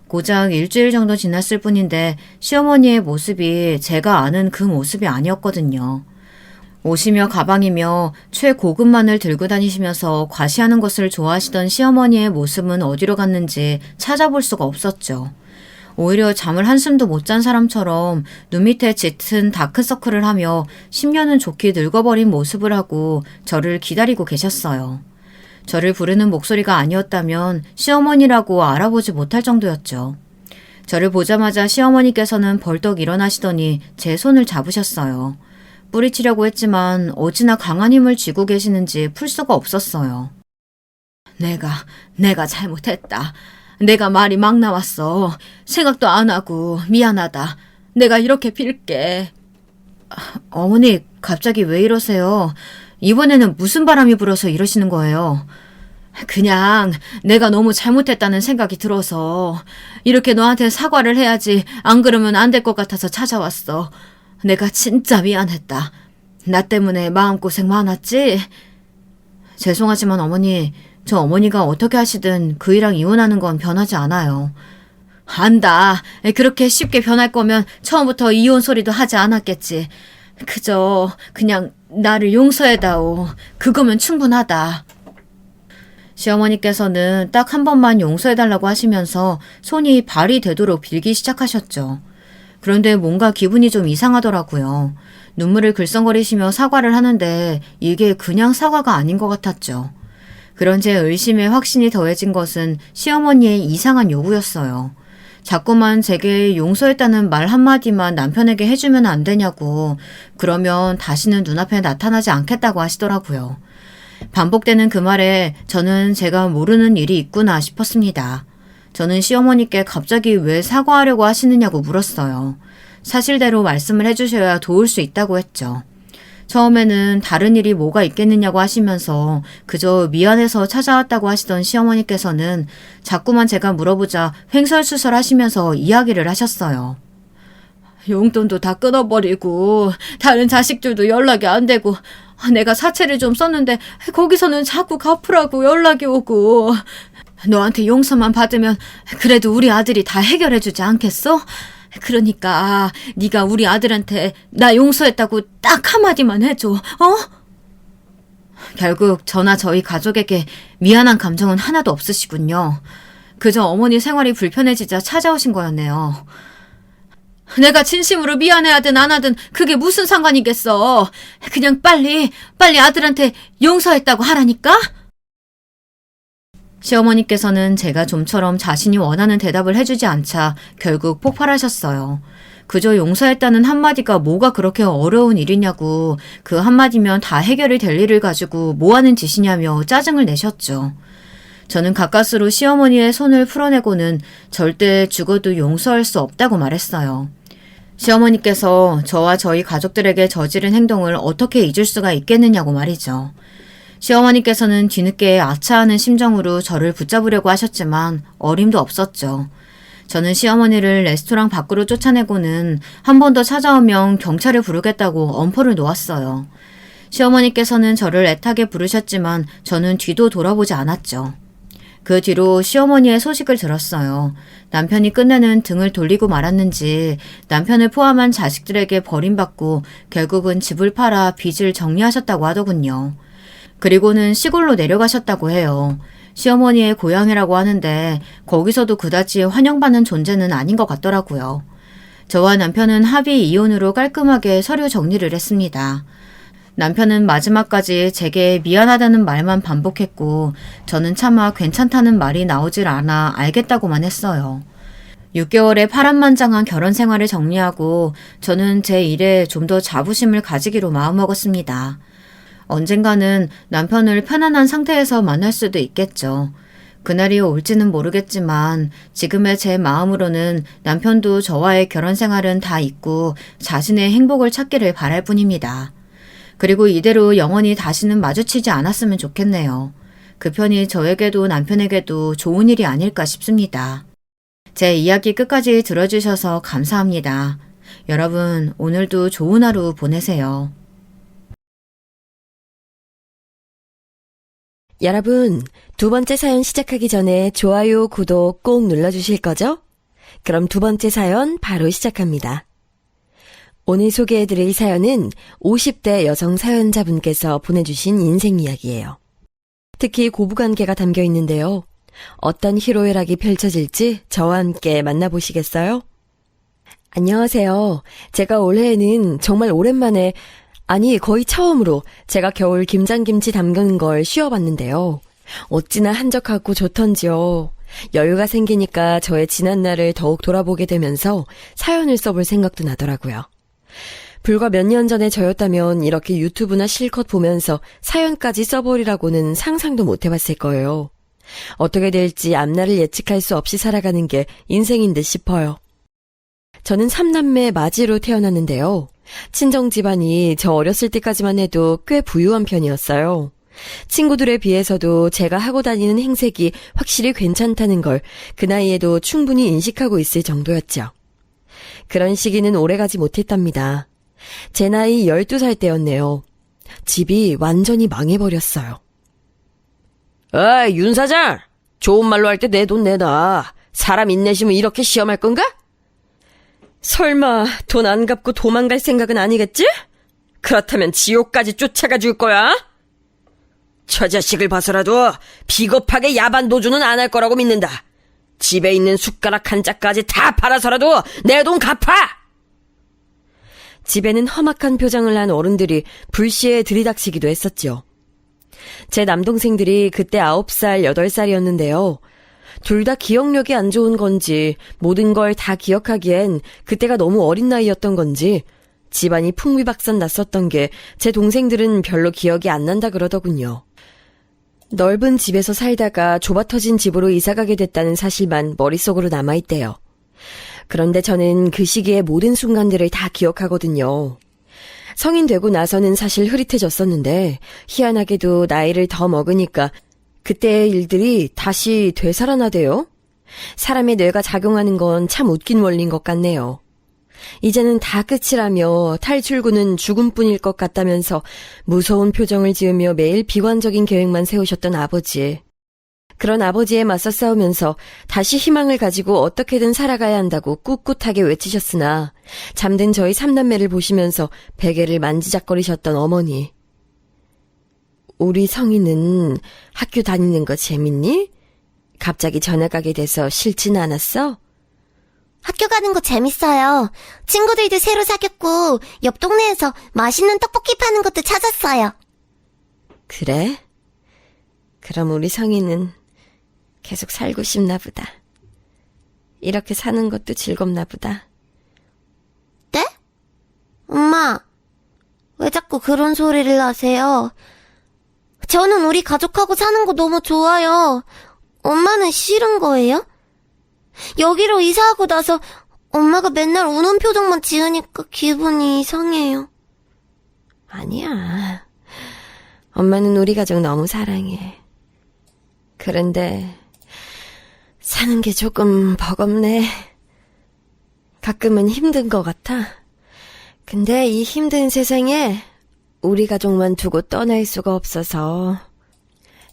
고작 일주일 정도 지났을 뿐인데 시어머니의 모습이 제가 아는 그 모습이 아니었거든요. 옷이며 가방이며 최고급만을 들고 다니시면서 과시하는 것을 좋아하시던 시어머니의 모습은 어디로 갔는지 찾아볼 수가 없었죠. 오히려 잠을 한숨도 못 잔 사람처럼 눈 밑에 짙은 다크서클을 하며 10년은 좋게 늙어버린 모습을 하고 저를 기다리고 계셨어요. 저를 부르는 목소리가 아니었다면 시어머니라고 알아보지 못할 정도였죠. 저를 보자마자 시어머니께서는 벌떡 일어나시더니 제 손을 잡으셨어요. 뿌리치려고 했지만 어찌나 강한 힘을 쥐고 계시는지 풀 수가 없었어요. 내가 잘못했다. 내가 말이 막 나왔어. 생각도 안 하고 미안하다. 내가 이렇게 빌게. 어머니, 갑자기 왜 이러세요? 이번에는 무슨 바람이 불어서 이러시는 거예요? 그냥 내가 너무 잘못했다는 생각이 들어서 이렇게 너한테 사과를 해야지 안 그러면 안 될 것 같아서 찾아왔어. 내가 진짜 미안했다. 나 때문에 마음고생 많았지? 죄송하지만 어머니, 저 어머니가 어떻게 하시든 그이랑 이혼하는 건 변하지 않아요. 안다. 그렇게 쉽게 변할 거면 처음부터 이혼 소리도 하지 않았겠지. 그저 그냥 나를 용서해다오. 그거면 충분하다. 시어머니께서는 딱 한 번만 용서해달라고 하시면서 손이 발이 되도록 빌기 시작하셨죠. 그런데 뭔가 기분이 좀 이상하더라고요. 눈물을 글썽거리시며 사과를 하는데 이게 그냥 사과가 아닌 것 같았죠. 그런 제 의심에 확신이 더해진 것은 시어머니의 이상한 요구였어요. 자꾸만 제게 용서했다는 말 한마디만 남편에게 해주면 안 되냐고, 그러면 다시는 눈앞에 나타나지 않겠다고 하시더라고요. 반복되는 그 말에 저는 제가 모르는 일이 있구나 싶었습니다. 저는 시어머니께 갑자기 왜 사과하려고 하시느냐고 물었어요. 사실대로 말씀을 해주셔야 도울 수 있다고 했죠. 처음에는 다른 일이 뭐가 있겠느냐고 하시면서 그저 미안해서 찾아왔다고 하시던 시어머니께서는 자꾸만 제가 물어보자 횡설수설 하시면서 이야기를 하셨어요. 용돈도 다 끊어버리고 다른 자식들도 연락이 안 되고 내가 사채를 좀 썼는데 거기서는 자꾸 갚으라고 연락이 오고 너한테 용서만 받으면 그래도 우리 아들이 다 해결해주지 않겠어? 그러니까 네가 우리 아들한테 나 용서했다고 딱 한마디만 해줘. 결국 저나 저희 가족에게 미안한 감정은 하나도 없으시군요. 그저 어머니 생활이 불편해지자 찾아오신 거였네요. 내가 진심으로 미안해하든 안 하든 그게 무슨 상관이겠어. 그냥 빨리 아들한테 용서했다고 하라니까? 시어머니께서는 제가 좀처럼 자신이 원하는 대답을 해주지 않자 결국 폭발하셨어요. 그저 용서했다는 한마디가 뭐가 그렇게 어려운 일이냐고, 그 한마디면 다 해결이 될 일을 가지고 뭐하는 짓이냐며 짜증을 내셨죠. 저는 가까스로 시어머니의 손을 풀어내고는 절대 죽어도 용서할 수 없다고 말했어요. 시어머니께서 저와 저희 가족들에게 저지른 행동을 어떻게 잊을 수가 있겠느냐고 말이죠. 시어머니께서는 뒤늦게 아차하는 심정으로 저를 붙잡으려고 하셨지만 어림도 없었죠. 저는 시어머니를 레스토랑 밖으로 쫓아내고는 한 번 더 찾아오면 경찰을 부르겠다고 엄포를 놓았어요. 시어머니께서는 저를 애타게 부르셨지만 저는 뒤도 돌아보지 않았죠. 그 뒤로 시어머니의 소식을 들었어요. 남편이 끝내는 등을 돌리고 말았는지 남편을 포함한 자식들에게 버림받고 결국은 집을 팔아 빚을 정리하셨다고 하더군요. 그리고는 시골로 내려가셨다고 해요. 시어머니의 고향이라고 하는데 거기서도 그다지 환영받는 존재는 아닌 것 같더라고요. 저와 남편은 합의 이혼으로 깔끔하게 서류 정리를 했습니다. 남편은 마지막까지 제게 미안하다는 말만 반복했고 저는 차마 괜찮다는 말이 나오질 않아 알겠다고만 했어요. 6개월의 파란만장한 결혼 생활을 정리하고 저는 제 일에 좀 더 자부심을 가지기로 마음먹었습니다. 언젠가는 남편을 편안한 상태에서 만날 수도 있겠죠. 그날이 올지는 모르겠지만 지금의 제 마음으로는 남편도 저와의 결혼 생활은 다 잊고 자신의 행복을 찾기를 바랄 뿐입니다. 그리고 이대로 영원히 다시는 마주치지 않았으면 좋겠네요. 그 편이 저에게도 남편에게도 좋은 일이 아닐까 싶습니다. 제 이야기 끝까지 들어주셔서 감사합니다. 여러분, 오늘도 좋은 하루 보내세요. 여러분, 두 번째 사연 시작하기 전에 좋아요, 구독 꼭 눌러주실 거죠? 그럼 두 번째 사연 바로 시작합니다. 오늘 소개해드릴 사연은 50대 여성 사연자분께서 보내주신 인생 이야기예요. 특히 고부관계가 담겨 있는데요. 어떤 희로애락이 펼쳐질지 저와 함께 만나보시겠어요? 안녕하세요. 제가 올해에는 정말 오랜만에, 아니 거의 처음으로 제가 겨울 김장김치 담그는 걸 쉬어봤는데요. 어찌나 한적하고 좋던지요. 여유가 생기니까 저의 지난 날을 더욱 돌아보게 되면서 사연을 써볼 생각도 나더라고요. 불과 몇 년 전에 저였다면 이렇게 유튜브나 실컷 보면서 사연까지 써버리라고는 상상도 못 해봤을 거예요. 어떻게 될지 앞날을 예측할 수 없이 살아가는 게 인생인 듯 싶어요. 저는 3남매 마지로 태어났는데요. 친정 집안이 저 어렸을 때까지만 해도 꽤 부유한 편이었어요. 친구들에 비해서도 제가 하고 다니는 행색이 확실히 괜찮다는 걸 그 나이에도 충분히 인식하고 있을 정도였죠. 그런 시기는 오래가지 못했답니다. 제 나이 12살 때였네요. 집이 완전히 망해버렸어요. 어이, 윤 사장! 좋은 말로 할 때 내 돈 내놔. 사람 인내심을 이렇게 시험할 건가? 설마 돈 안 갚고 도망갈 생각은 아니겠지? 그렇다면 지옥까지 쫓아가 줄 거야? 저 자식을 봐서라도 비겁하게 야반 도주는 안 할 거라고 믿는다. 집에 있는 숟가락 한 짝까지 다 팔아서라도 내 돈 갚아! 집에는 험악한 표정을 한 어른들이 불시에 들이닥치기도 했었죠. 제 남동생들이 그때 9살, 8살이었는데요. 둘 다 기억력이 안 좋은 건지 모든 걸 다 기억하기엔 그때가 너무 어린 나이였던 건지 집안이 풍비박산 났었던 게 제 동생들은 별로 기억이 안 난다 그러더군요. 넓은 집에서 살다가 좁아터진 집으로 이사가게 됐다는 사실만 머릿속으로 남아있대요. 그런데 저는 그 시기의 모든 순간들을 다 기억하거든요. 성인 되고 나서는 사실 흐릿해졌었는데 희한하게도 나이를 더 먹으니까 그때의 일들이 다시 되살아나대요. 사람의 뇌가 작용하는 건 참 웃긴 원리인 것 같네요. 이제는 다 끝이라며 탈출구는 죽음뿐일 것 같다면서 무서운 표정을 지으며 매일 비관적인 계획만 세우셨던 아버지. 그런 아버지에 맞서 싸우면서 다시 희망을 가지고 어떻게든 살아가야 한다고 꿋꿋하게 외치셨으나 잠든 저희 3남매를 보시면서 베개를 만지작거리셨던 어머니. 우리 성희는 학교 다니는 거 재밌니? 갑자기 전학 가게 돼서 싫지는 않았어? 학교 가는 거 재밌어요. 친구들도 새로 사귀었고 옆 동네에서 맛있는 떡볶이 파는 것도 찾았어요. 그래? 그럼 우리 성희는 계속 살고 싶나 보다. 이렇게 사는 것도 즐겁나 보다. 네? 엄마, 왜 자꾸 그런 소리를 하세요? 저는 우리 가족하고 사는 거 너무 좋아요. 엄마는 싫은 거예요? 여기로 이사하고 나서 엄마가 맨날 우는 표정만 지으니까 기분이 이상해요. 아니야. 엄마는 우리 가족 너무 사랑해. 그런데 사는 게 조금 버겁네. 가끔은 힘든 것 같아. 근데 이 힘든 세상에 우리 가족만 두고 떠날 수가 없어서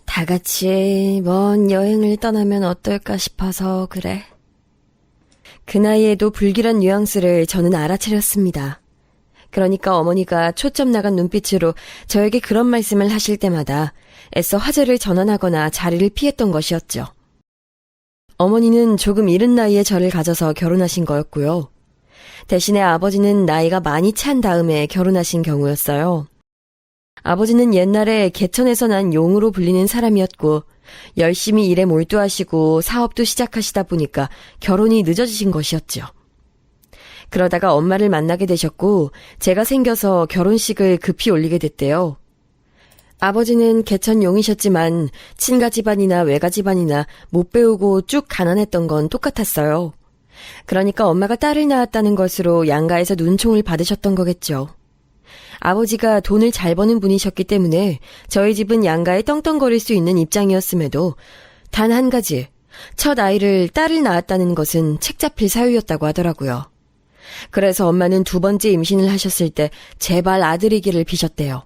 다 같이 먼 여행을 떠나면 어떨까 싶어서 그래. 그 나이에도 불길한 뉘앙스를 저는 알아차렸습니다. 그러니까 어머니가 초점 나간 눈빛으로 저에게 그런 말씀을 하실 때마다 애써 화제를 전환하거나 자리를 피했던 것이었죠. 어머니는 조금 이른 나이에 저를 가져서 결혼하신 거였고요. 대신에 아버지는 나이가 많이 찬 다음에 결혼하신 경우였어요. 아버지는 옛날에 개천에서 난 용으로 불리는 사람이었고 열심히 일에 몰두하시고 사업도 시작하시다 보니까 결혼이 늦어지신 것이었죠. 그러다가 엄마를 만나게 되셨고 제가 생겨서 결혼식을 급히 올리게 됐대요. 아버지는 개천 용이셨지만 친가 집안이나 외가 집안이나 못 배우고 쭉 가난했던 건 똑같았어요. 그러니까 엄마가 딸을 낳았다는 것으로 양가에서 눈총을 받으셨던 거겠죠. 아버지가 돈을 잘 버는 분이셨기 때문에 저희 집은 양가에 떵떵거릴 수 있는 입장이었음에도 단 한 가지, 첫 아이를 딸을 낳았다는 것은 책 잡힐 사유였다고 하더라고요. 그래서 엄마는 두 번째 임신을 하셨을 때 제발 아들이기를 비셨대요.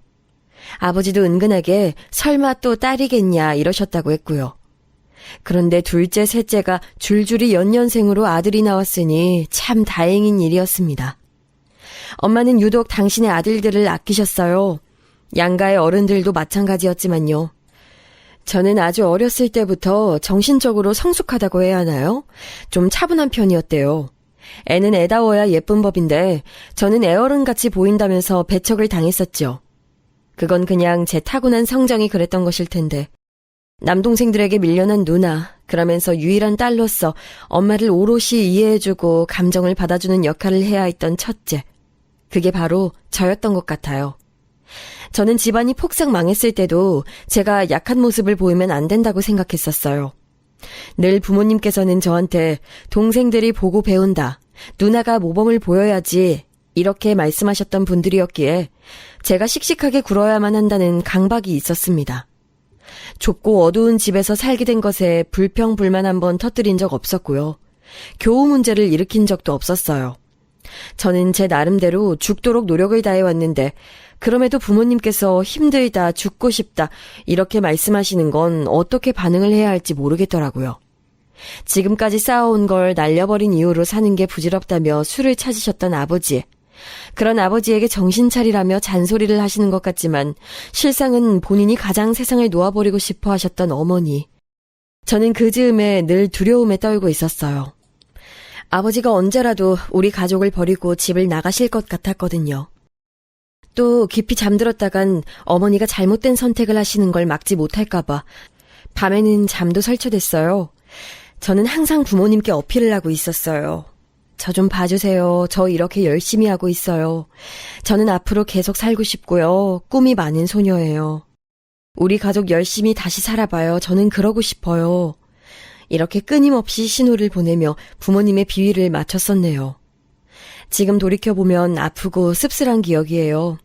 아버지도 은근하게 설마 또 딸이겠냐 이러셨다고 했고요. 그런데 둘째, 셋째가 줄줄이 연년생으로 아들이 나왔으니 참 다행인 일이었습니다. 엄마는 유독 당신의 아들들을 아끼셨어요. 양가의 어른들도 마찬가지였지만요. 저는 아주 어렸을 때부터 정신적으로 성숙하다고 해야 하나요? 좀 차분한 편이었대요. 애는 애다워야 예쁜 법인데 저는 애어른같이 보인다면서 배척을 당했었죠. 그건 그냥 제 타고난 성정이 그랬던 것일 텐데 남동생들에게 밀려난 누나, 그러면서 유일한 딸로서 엄마를 오롯이 이해해주고 감정을 받아주는 역할을 해야 했던 첫째. 그게 바로 저였던 것 같아요. 저는 집안이 폭삭 망했을 때도 제가 약한 모습을 보이면 안 된다고 생각했었어요. 늘 부모님께서는 저한테 동생들이 보고 배운다, 누나가 모범을 보여야지 이렇게 말씀하셨던 분들이었기에 제가 씩씩하게 굴어야만 한다는 강박이 있었습니다. 좁고 어두운 집에서 살게 된 것에 불평불만 한번 터뜨린 적 없었고요. 교우 문제를 일으킨 적도 없었어요. 저는 제 나름대로 죽도록 노력을 다해왔는데 그럼에도 부모님께서 힘들다, 죽고 싶다 이렇게 말씀하시는 건 어떻게 반응을 해야 할지 모르겠더라고요. 지금까지 쌓아온 걸 날려버린 이유로 사는 게 부질없다며 술을 찾으셨던 아버지. 그런 아버지에게 정신 차리라며 잔소리를 하시는 것 같지만 실상은 본인이 가장 세상을 놓아버리고 싶어 하셨던 어머니. 저는 그 즈음에 늘 두려움에 떨고 있었어요. 아버지가 언제라도 우리 가족을 버리고 집을 나가실 것 같았거든요. 또 깊이 잠들었다간 어머니가 잘못된 선택을 하시는 걸 막지 못할까봐 밤에는 잠도 설쳐댔어요. 저는 항상 부모님께 어필을 하고 있었어요. 저 좀 봐주세요. 저 이렇게 열심히 하고 있어요. 저는 앞으로 계속 살고 싶고요. 꿈이 많은 소녀예요. 우리 가족 열심히 다시 살아봐요. 저는 그러고 싶어요. 이렇게 끊임없이 신호를 보내며 부모님의 비위를 맞췄었네요. 지금 돌이켜보면 아프고 씁쓸한 기억이에요.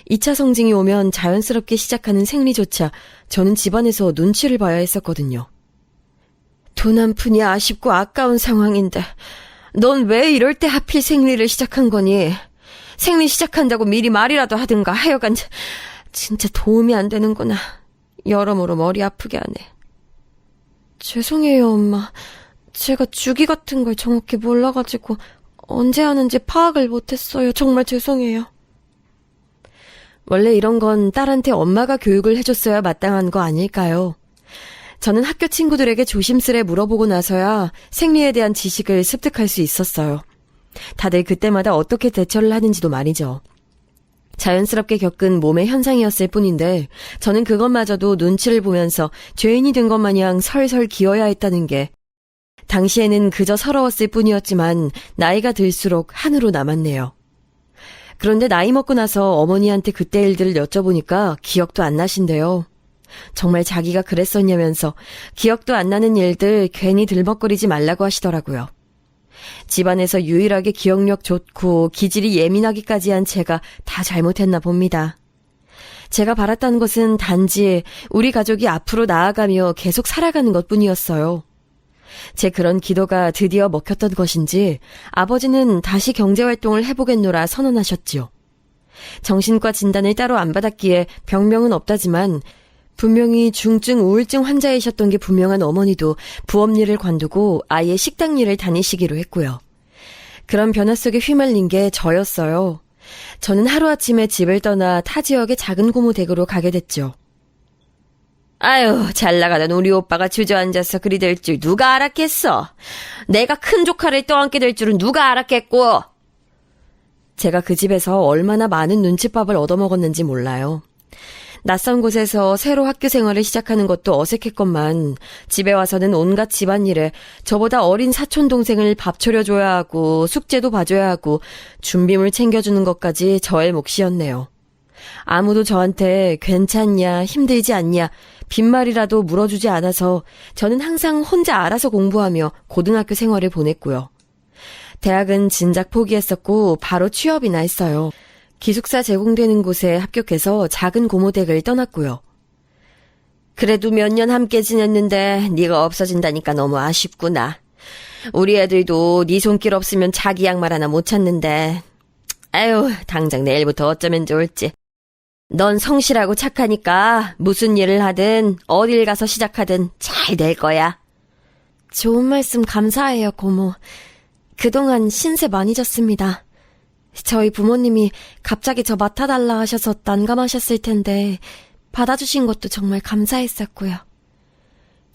2차 성징이 오면 자연스럽게 시작하는 생리조차 저는 집안에서 눈치를 봐야 했었거든요. 돈 한 푼이 아쉽고 아까운 상황인데 넌 왜 이럴 때 하필 생리를 시작한 거니? 생리 시작한다고 미리 말이라도 하든가. 하여간 진짜 도움이 안 되는구나. 여러모로 머리 아프게 하네. 죄송해요, 엄마. 제가 주기 같은 걸 정확히 몰라가지고 언제 하는지 파악을 못했어요. 정말 죄송해요. 원래 이런 건 딸한테 엄마가 교육을 해줬어야 마땅한 거 아닐까요? 저는 학교 친구들에게 조심스레 물어보고 나서야 생리에 대한 지식을 습득할 수 있었어요. 다들 그때마다 어떻게 대처를 하는지도 말이죠. 자연스럽게 겪은 몸의 현상이었을 뿐인데 저는 그것마저도 눈치를 보면서 죄인이 된 것 마냥 설설 기어야 했다는 게 당시에는 그저 서러웠을 뿐이었지만 나이가 들수록 한으로 남았네요. 그런데 나이 먹고 나서 어머니한테 그때 일들을 여쭤보니까 기억도 안 나신대요. 정말 자기가 그랬었냐면서 기억도 안 나는 일들 괜히 들먹거리지 말라고 하시더라고요. 집안에서 유일하게 기억력 좋고 기질이 예민하기까지 한 제가 다 잘못했나 봅니다. 제가 바랐다는 것은 단지 우리 가족이 앞으로 나아가며 계속 살아가는 것뿐이었어요. 제 그런 기도가 드디어 먹혔던 것인지 아버지는 다시 경제활동을 해보겠노라 선언하셨지요. 정신과 진단을 따로 안 받았기에 병명은 없다지만 분명히 중증 우울증 환자이셨던 게 분명한 어머니도 부업 일을 관두고 아예 식당 일을 다니시기로 했고요. 그런 변화 속에 휘말린 게 저였어요. 저는 하루아침에 집을 떠나 타 지역의 작은 고모 댁으로 가게 됐죠. 아유, 잘 나가던 우리 오빠가 주저앉아서 그리 될 줄 누가 알았겠어. 내가 큰 조카를 떠안게 될 줄은 누가 알았겠고. 제가 그 집에서 얼마나 많은 눈칫밥을 얻어먹었는지 몰라요. 낯선 곳에서 새로 학교 생활을 시작하는 것도 어색했건만 집에 와서는 온갖 집안일에 저보다 어린 사촌 동생을 밥 차려줘야 하고 숙제도 봐줘야 하고 준비물 챙겨주는 것까지 저의 몫이었네요. 아무도 저한테 괜찮냐, 힘들지 않냐, 빈말이라도 물어주지 않아서 저는 항상 혼자 알아서 공부하며 고등학교 생활을 보냈고요. 대학은 진작 포기했었고 바로 취업이나 했어요. 기숙사 제공되는 곳에 합격해서 작은 고모댁을 떠났고요. 그래도 몇 년 함께 지냈는데 네가 없어진다니까 너무 아쉽구나. 우리 애들도 네 손길 없으면 자기 양말 하나 못 찾는데. 아유, 당장 내일부터 어쩌면 좋을지. 넌 성실하고 착하니까 무슨 일을 하든 어딜 가서 시작하든 잘 될 거야. 좋은 말씀 감사해요, 고모. 그동안 신세 많이 졌습니다. 저희 부모님이 갑자기 저 맡아달라 하셔서 난감하셨을 텐데 받아주신 것도 정말 감사했었고요.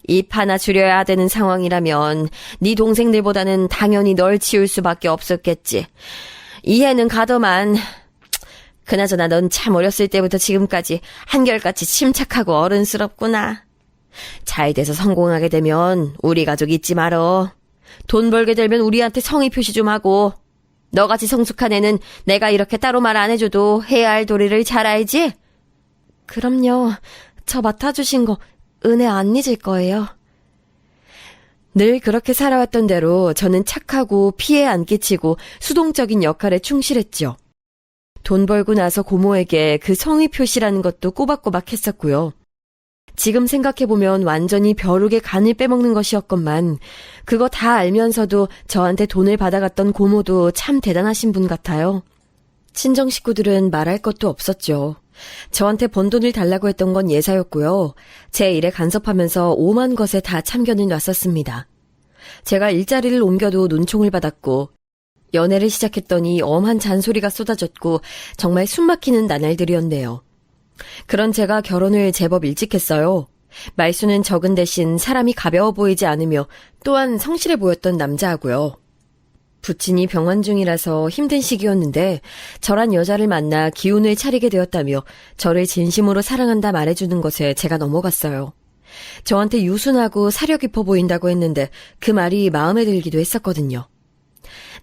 입 하나 줄여야 되는 상황이라면 네 동생들보다는 당연히 널 치울 수밖에 없었겠지. 이해는 가더만. 그나저나 넌 참 어렸을 때부터 지금까지 한결같이 침착하고 어른스럽구나. 잘 돼서 성공하게 되면 우리 가족 잊지 말어. 돈 벌게 되면 우리한테 성의 표시 좀 하고. 너같이 성숙한 애는 내가 이렇게 따로 말 안 해줘도 해야 할 도리를 잘 알지? 그럼요. 저 맡아주신 거 은혜 안 잊을 거예요. 늘 그렇게 살아왔던 대로 저는 착하고 피해 안 끼치고 수동적인 역할에 충실했죠. 돈 벌고 나서 고모에게 그 성의 표시라는 것도 꼬박꼬박 했었고요. 지금 생각해보면 완전히 벼룩의 간을 빼먹는 것이었건만 그거 다 알면서도 저한테 돈을 받아갔던 고모도 참 대단하신 분 같아요. 친정 식구들은 말할 것도 없었죠. 저한테 번 돈을 달라고 했던 건 예사였고요. 제 일에 간섭하면서 오만 것에 다 참견을 놨었습니다. 제가 일자리를 옮겨도 눈총을 받았고 연애를 시작했더니 엄한 잔소리가 쏟아졌고 정말 숨막히는 나날들이었네요. 그런 제가 결혼을 제법 일찍 했어요. 말수는 적은 대신 사람이 가벼워 보이지 않으며 또한 성실해 보였던 남자하고요. 부친이 병환 중이라서 힘든 시기였는데 저란 여자를 만나 기운을 차리게 되었다며 저를 진심으로 사랑한다 말해주는 것에 제가 넘어갔어요. 저한테 유순하고 사려 깊어 보인다고 했는데 그 말이 마음에 들기도 했었거든요.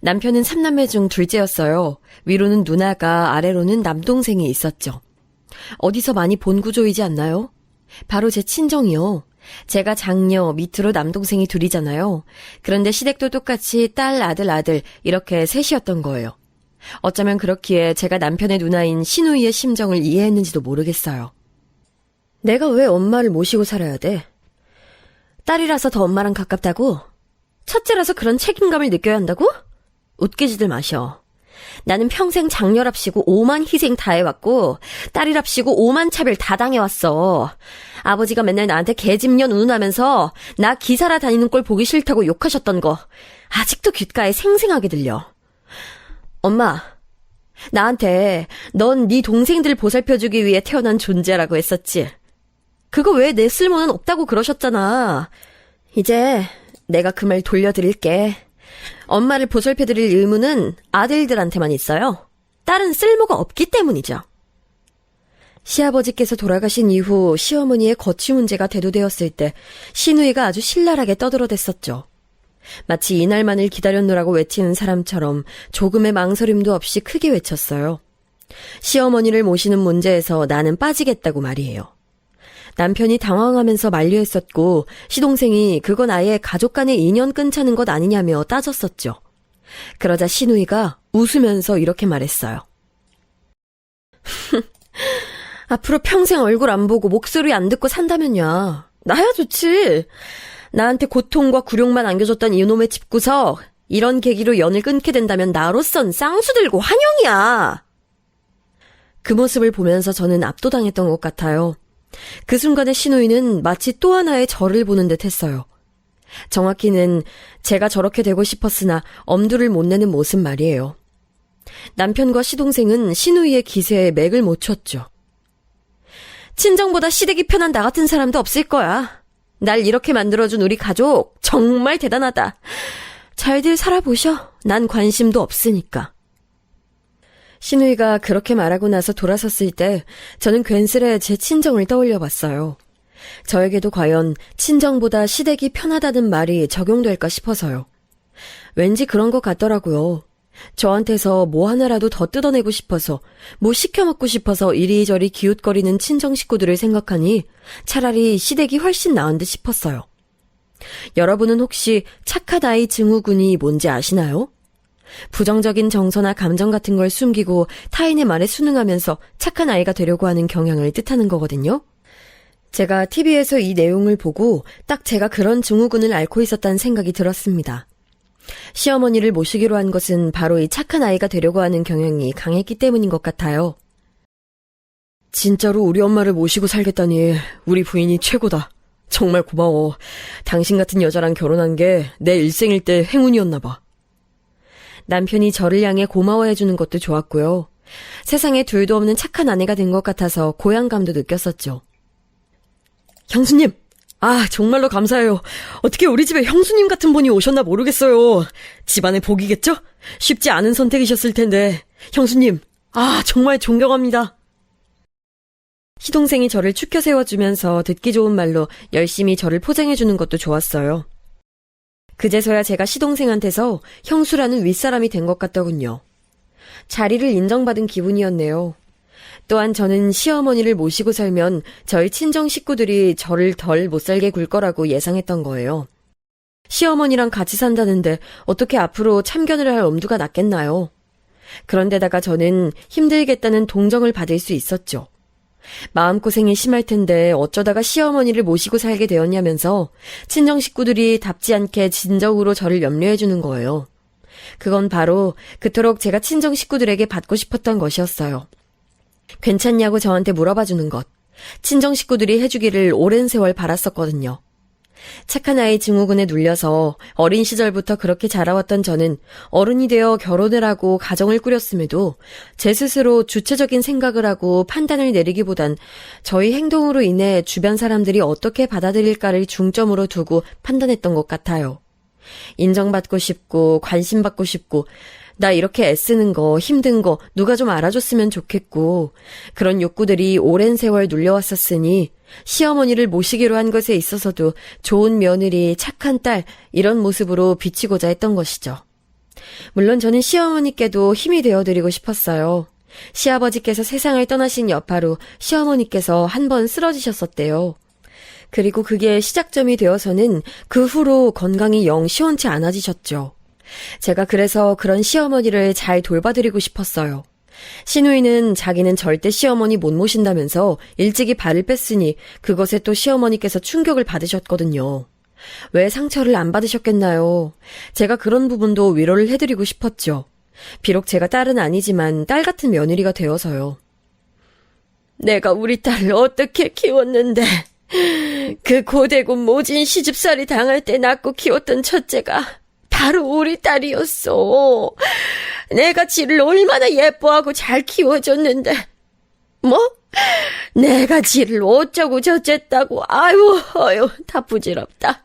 남편은 3남매 중 둘째였어요. 위로는 누나가, 아래로는 남동생이 있었죠. 어디서 많이 본 구조이지 않나요? 바로 제 친정이요. 제가 장녀, 밑으로 남동생이 둘이잖아요. 그런데 시댁도 똑같이 딸, 아들 이렇게 셋이었던 거예요. 어쩌면 그렇기에 제가 남편의 누나인 시누이의 심정을 이해했는지도 모르겠어요. 내가 왜 엄마를 모시고 살아야 돼? 딸이라서 더 엄마랑 가깝다고? 첫째라서 그런 책임감을 느껴야 한다고? 웃기지들 마셔. 나는 평생 장녀랍시고 오만 희생 다 해왔고 딸이랍시고 오만 차별 다 당해왔어. 아버지가 맨날 나한테 개집년 운운하면서 나 기사라 다니는 꼴 보기 싫다고 욕하셨던 거 아직도 귓가에 생생하게 들려. 엄마, 나한테 넌 네 동생들 보살펴주기 위해 태어난 존재라고 했었지. 그거 왜 내 쓸모는 없다고 그러셨잖아. 이제 내가 그 말 돌려드릴게. 엄마를 보살펴드릴 의무는 아들들한테만 있어요. 딸은 쓸모가 없기 때문이죠. 시아버지께서 돌아가신 이후 시어머니의 거취 문제가 대두되었을 때 시누이가 아주 신랄하게 떠들어댔었죠. 마치 이날만을 기다렸노라고 외치는 사람처럼 조금의 망설임도 없이 크게 외쳤어요. 시어머니를 모시는 문제에서 나는 빠지겠다고 말이에요. 남편이 당황하면서 만류했었고 시동생이 그건 아예 가족 간의 인연 끊자는 것 아니냐며 따졌었죠. 그러자 시누이가 웃으면서 이렇게 말했어요. 앞으로 평생 얼굴 안 보고 목소리 안 듣고 산다면야. 나야 좋지. 나한테 고통과 굴욕만 안겨줬던 이놈의 집구석. 이런 계기로 연을 끊게 된다면 나로선 쌍수 들고 환영이야. 그 모습을 보면서 저는 압도당했던 것 같아요. 그 순간에 시누이는 마치 또 하나의 저를 보는 듯 했어요. 정확히는 제가 저렇게 되고 싶었으나 엄두를 못 내는 모습 말이에요. 남편과 시동생은 시누이의 기세에 맥을 못 췄죠. 친정보다 시댁이 편한 나 같은 사람도 없을 거야. 날 이렇게 만들어준 우리 가족 정말 대단하다. 잘들 살아보셔. 난 관심도 없으니까. 시누이가 그렇게 말하고 나서 돌아섰을 때 저는 괜스레 제 친정을 떠올려 봤어요. 저에게도 과연 친정보다 시댁이 편하다는 말이 적용될까 싶어서요. 왠지 그런 것 같더라고요. 저한테서 뭐 하나라도 더 뜯어내고 싶어서, 뭐 시켜먹고 싶어서 이리저리 기웃거리는 친정 식구들을 생각하니 차라리 시댁이 훨씬 나은 듯 싶었어요. 여러분은 혹시 착한 아이 증후군이 뭔지 아시나요? 부정적인 정서나 감정 같은 걸 숨기고 타인의 말에 순응하면서 착한 아이가 되려고 하는 경향을 뜻하는 거거든요. 제가 TV에서 이 내용을 보고 딱 제가 그런 증후군을 앓고 있었다는 생각이 들었습니다. 시어머니를 모시기로 한 것은 바로 이 착한 아이가 되려고 하는 경향이 강했기 때문인 것 같아요. 진짜로 우리 엄마를 모시고 살겠다니 우리 부인이 최고다. 정말 고마워. 당신 같은 여자랑 결혼한 게 내 일생일 때 행운이었나 봐. 남편이 저를 향해 고마워해주는 것도 좋았고요. 세상에 둘도 없는 착한 아내가 된 것 같아서 고향감도 느꼈었죠. 형수님! 정말로 감사해요. 어떻게 우리 집에 형수님 같은 분이 오셨나 모르겠어요. 집안의 복이겠죠? 쉽지 않은 선택이셨을 텐데. 형수님, 정말 존경합니다. 시동생이 저를 축켜 세워주면서 듣기 좋은 말로 열심히 저를 포장해주는 것도 좋았어요. 그제서야 제가 시동생한테서 형수라는 윗사람이 된 것 같더군요. 자리를 인정받은 기분이었네요. 또한 저는 시어머니를 모시고 살면 저희 친정 식구들이 저를 덜 못살게 굴 거라고 예상했던 거예요. 시어머니랑 같이 산다는데 어떻게 앞으로 참견을 할 엄두가 났겠나요? 그런데다가 저는 힘들겠다는 동정을 받을 수 있었죠. 마음고생이 심할 텐데 어쩌다가 시어머니를 모시고 살게 되었냐면서 친정 식구들이 답지 않게 진정으로 저를 염려해주는 거예요. 그건 바로 그토록 제가 친정 식구들에게 받고 싶었던 것이었어요. 괜찮냐고 저한테 물어봐주는 것. 친정 식구들이 해주기를 오랜 세월 바랐었거든요. 착한 아이 증후군에 눌려서 어린 시절부터 그렇게 자라왔던 저는 어른이 되어 결혼을 하고 가정을 꾸렸음에도 제 스스로 주체적인 생각을 하고 판단을 내리기보단 저희 행동으로 인해 주변 사람들이 어떻게 받아들일까를 중점으로 두고 판단했던 것 같아요. 인정받고 싶고 관심받고 싶고 나 이렇게 애쓰는 거 힘든 거 누가 좀 알아줬으면 좋겠고 그런 욕구들이 오랜 세월 눌려왔었으니 시어머니를 모시기로 한 것에 있어서도 좋은 며느리, 착한 딸 이런 모습으로 비치고자 했던 것이죠. 물론 저는 시어머니께도 힘이 되어드리고 싶었어요. 시아버지께서 세상을 떠나신 여파로 시어머니께서 한 번 쓰러지셨었대요. 그리고 그게 시작점이 되어서는 그 후로 건강이 영 시원치 않아지셨죠. 제가 그래서 그런 시어머니를 잘 돌봐드리고 싶었어요. 시누이는 자기는 절대 시어머니 못 모신다면서 일찍이 발을 뺐으니 그것에 또 시어머니께서 충격을 받으셨거든요. 왜 상처를 안 받으셨겠나요? 제가 그런 부분도 위로를 해드리고 싶었죠. 비록 제가 딸은 아니지만 딸 같은 며느리가 되어서요. 내가 우리 딸을 어떻게 키웠는데 그 고대고 모진 시집살이 당할 때 낳고 키웠던 첫째가 바로 우리 딸이었어. 내가 지를 얼마나 예뻐하고 잘 키워줬는데 뭐? 내가 지를 어쩌고 저쨌다고 아유 다 부질없다.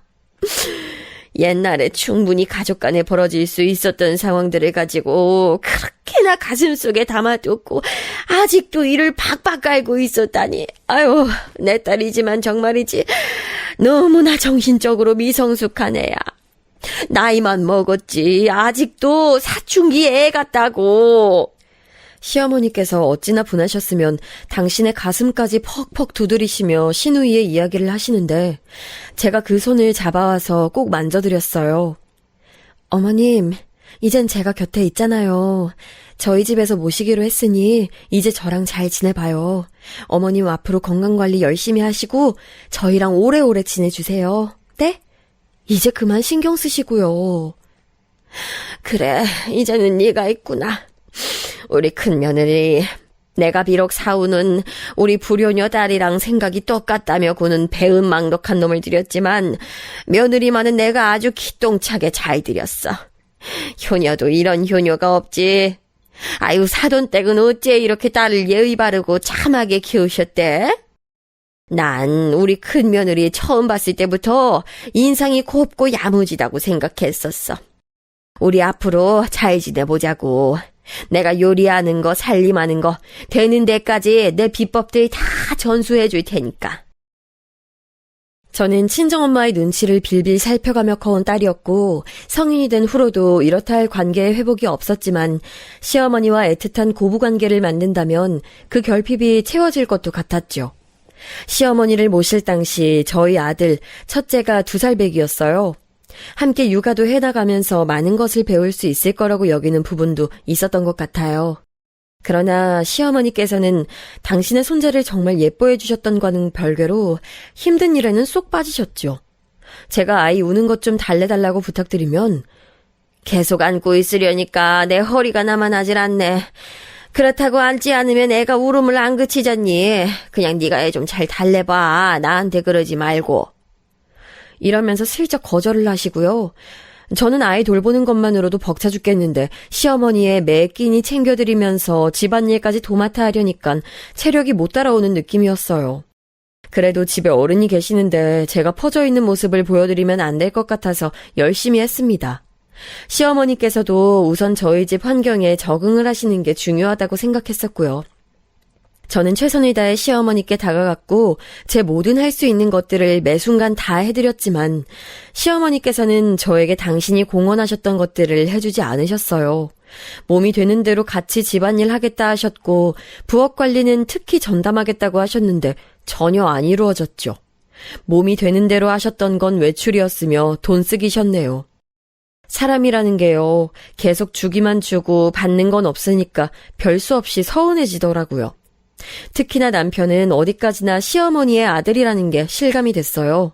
옛날에 충분히 가족 간에 벌어질 수 있었던 상황들을 가지고 그렇게나 가슴속에 담아뒀고 아직도 이를 박박 깔고 있었다니. 아유 내 딸이지만 정말이지 너무나 정신적으로 미성숙한 애야. 나이만 먹었지 아직도 사춘기 애 같다고. 시어머니께서 어찌나 분하셨으면 당신의 가슴까지 퍽퍽 두드리시며 신우이의 이야기를 하시는데 제가 그 손을 잡아와서 꼭 만져드렸어요. 어머님, 이젠 제가 곁에 있잖아요. 저희 집에서 모시기로 했으니 이제 저랑 잘 지내봐요. 어머님 앞으로 건강관리 열심히 하시고 저희랑 오래오래 지내주세요. 네? 이제 그만 신경 쓰시고요. 그래, 이제는 네가 있구나. 우리 큰며느리, 내가 비록 사우는 우리 불효녀 딸이랑 생각이 똑같다며 구는 배은망덕한 놈을 들였지만 며느리만은 내가 아주 기똥차게 잘 들였어. 효녀도 이런 효녀가 없지. 아유, 사돈댁은 어째 이렇게 딸을 예의 바르고 참하게 키우셨대? 난 우리 큰며느리 처음 봤을 때부터 인상이 곱고 야무지다고 생각했었어. 우리 앞으로 잘 지내보자고. 내가 요리하는 거, 살림하는 거, 되는 데까지 내 비법들 다 전수해 줄 테니까. 저는 친정엄마의 눈치를 빌빌 살펴가며 커온 딸이었고 성인이 된 후로도 이렇다 할 관계의 회복이 없었지만 시어머니와 애틋한 고부관계를 만든다면 그 결핍이 채워질 것도 같았죠. 시어머니를 모실 당시 저희 아들 첫째가 2살 배기였어요. 함께 육아도 해나가면서 많은 것을 배울 수 있을 거라고 여기는 부분도 있었던 것 같아요. 그러나 시어머니께서는 당신의 손자를 정말 예뻐해 주셨던과는 별개로 힘든 일에는 쏙 빠지셨죠. 제가 아이 우는 것 좀 달래달라고 부탁드리면 계속 안고 있으려니까 내 허리가 남아나질 않네. 그렇다고 앉지 않으면 애가 울음을 안 그치잖니. 그냥 네가 애 좀 잘 달래봐. 나한테 그러지 말고. 이러면서 슬쩍 거절을 하시고요. 저는 아이 돌보는 것만으로도 벅차 죽겠는데 시어머니의 매 끼니 챙겨드리면서 집안일까지 도맡아 하려니까 체력이 못 따라오는 느낌이었어요. 그래도 집에 어른이 계시는데 제가 퍼져있는 모습을 보여드리면 안 될 것 같아서 열심히 했습니다. 시어머니께서도 우선 저희 집 환경에 적응을 하시는 게 중요하다고 생각했었고요. 저는 최선을 다해 시어머니께 다가갔고 제 모든 할 수 있는 것들을 매 순간 다 해드렸지만 시어머니께서는 저에게 당신이 공언하셨던 것들을 해주지 않으셨어요. 몸이 되는 대로 같이 집안일 하겠다 하셨고 부엌 관리는 특히 전담하겠다고 하셨는데 전혀 안 이루어졌죠. 몸이 되는 대로 하셨던 건 외출이었으며 돈 쓰기셨네요. 사람이라는 게요, 계속 주기만 주고 받는 건 없으니까 별 수 없이 서운해지더라고요. 특히나 남편은 어디까지나 시어머니의 아들이라는 게 실감이 됐어요.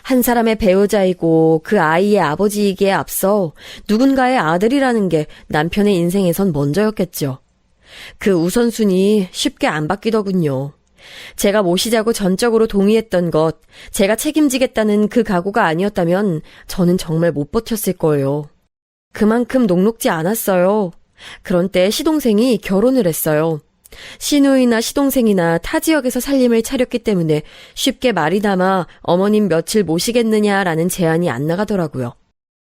한 사람의 배우자이고 그 아이의 아버지이기에 앞서 누군가의 아들이라는 게 남편의 인생에선 먼저였겠죠. 그 우선순위 쉽게 안 바뀌더군요. 제가 모시자고 전적으로 동의했던 것, 제가 책임지겠다는 그 각오가 아니었다면 저는 정말 못 버텼을 거예요. 그만큼 녹록지 않았어요. 그런 때 시동생이 결혼을 했어요. 시누이나 시동생이나 타 지역에서 살림을 차렸기 때문에 쉽게 말이 남아 어머님 며칠 모시겠느냐라는 제안이 안 나가더라고요.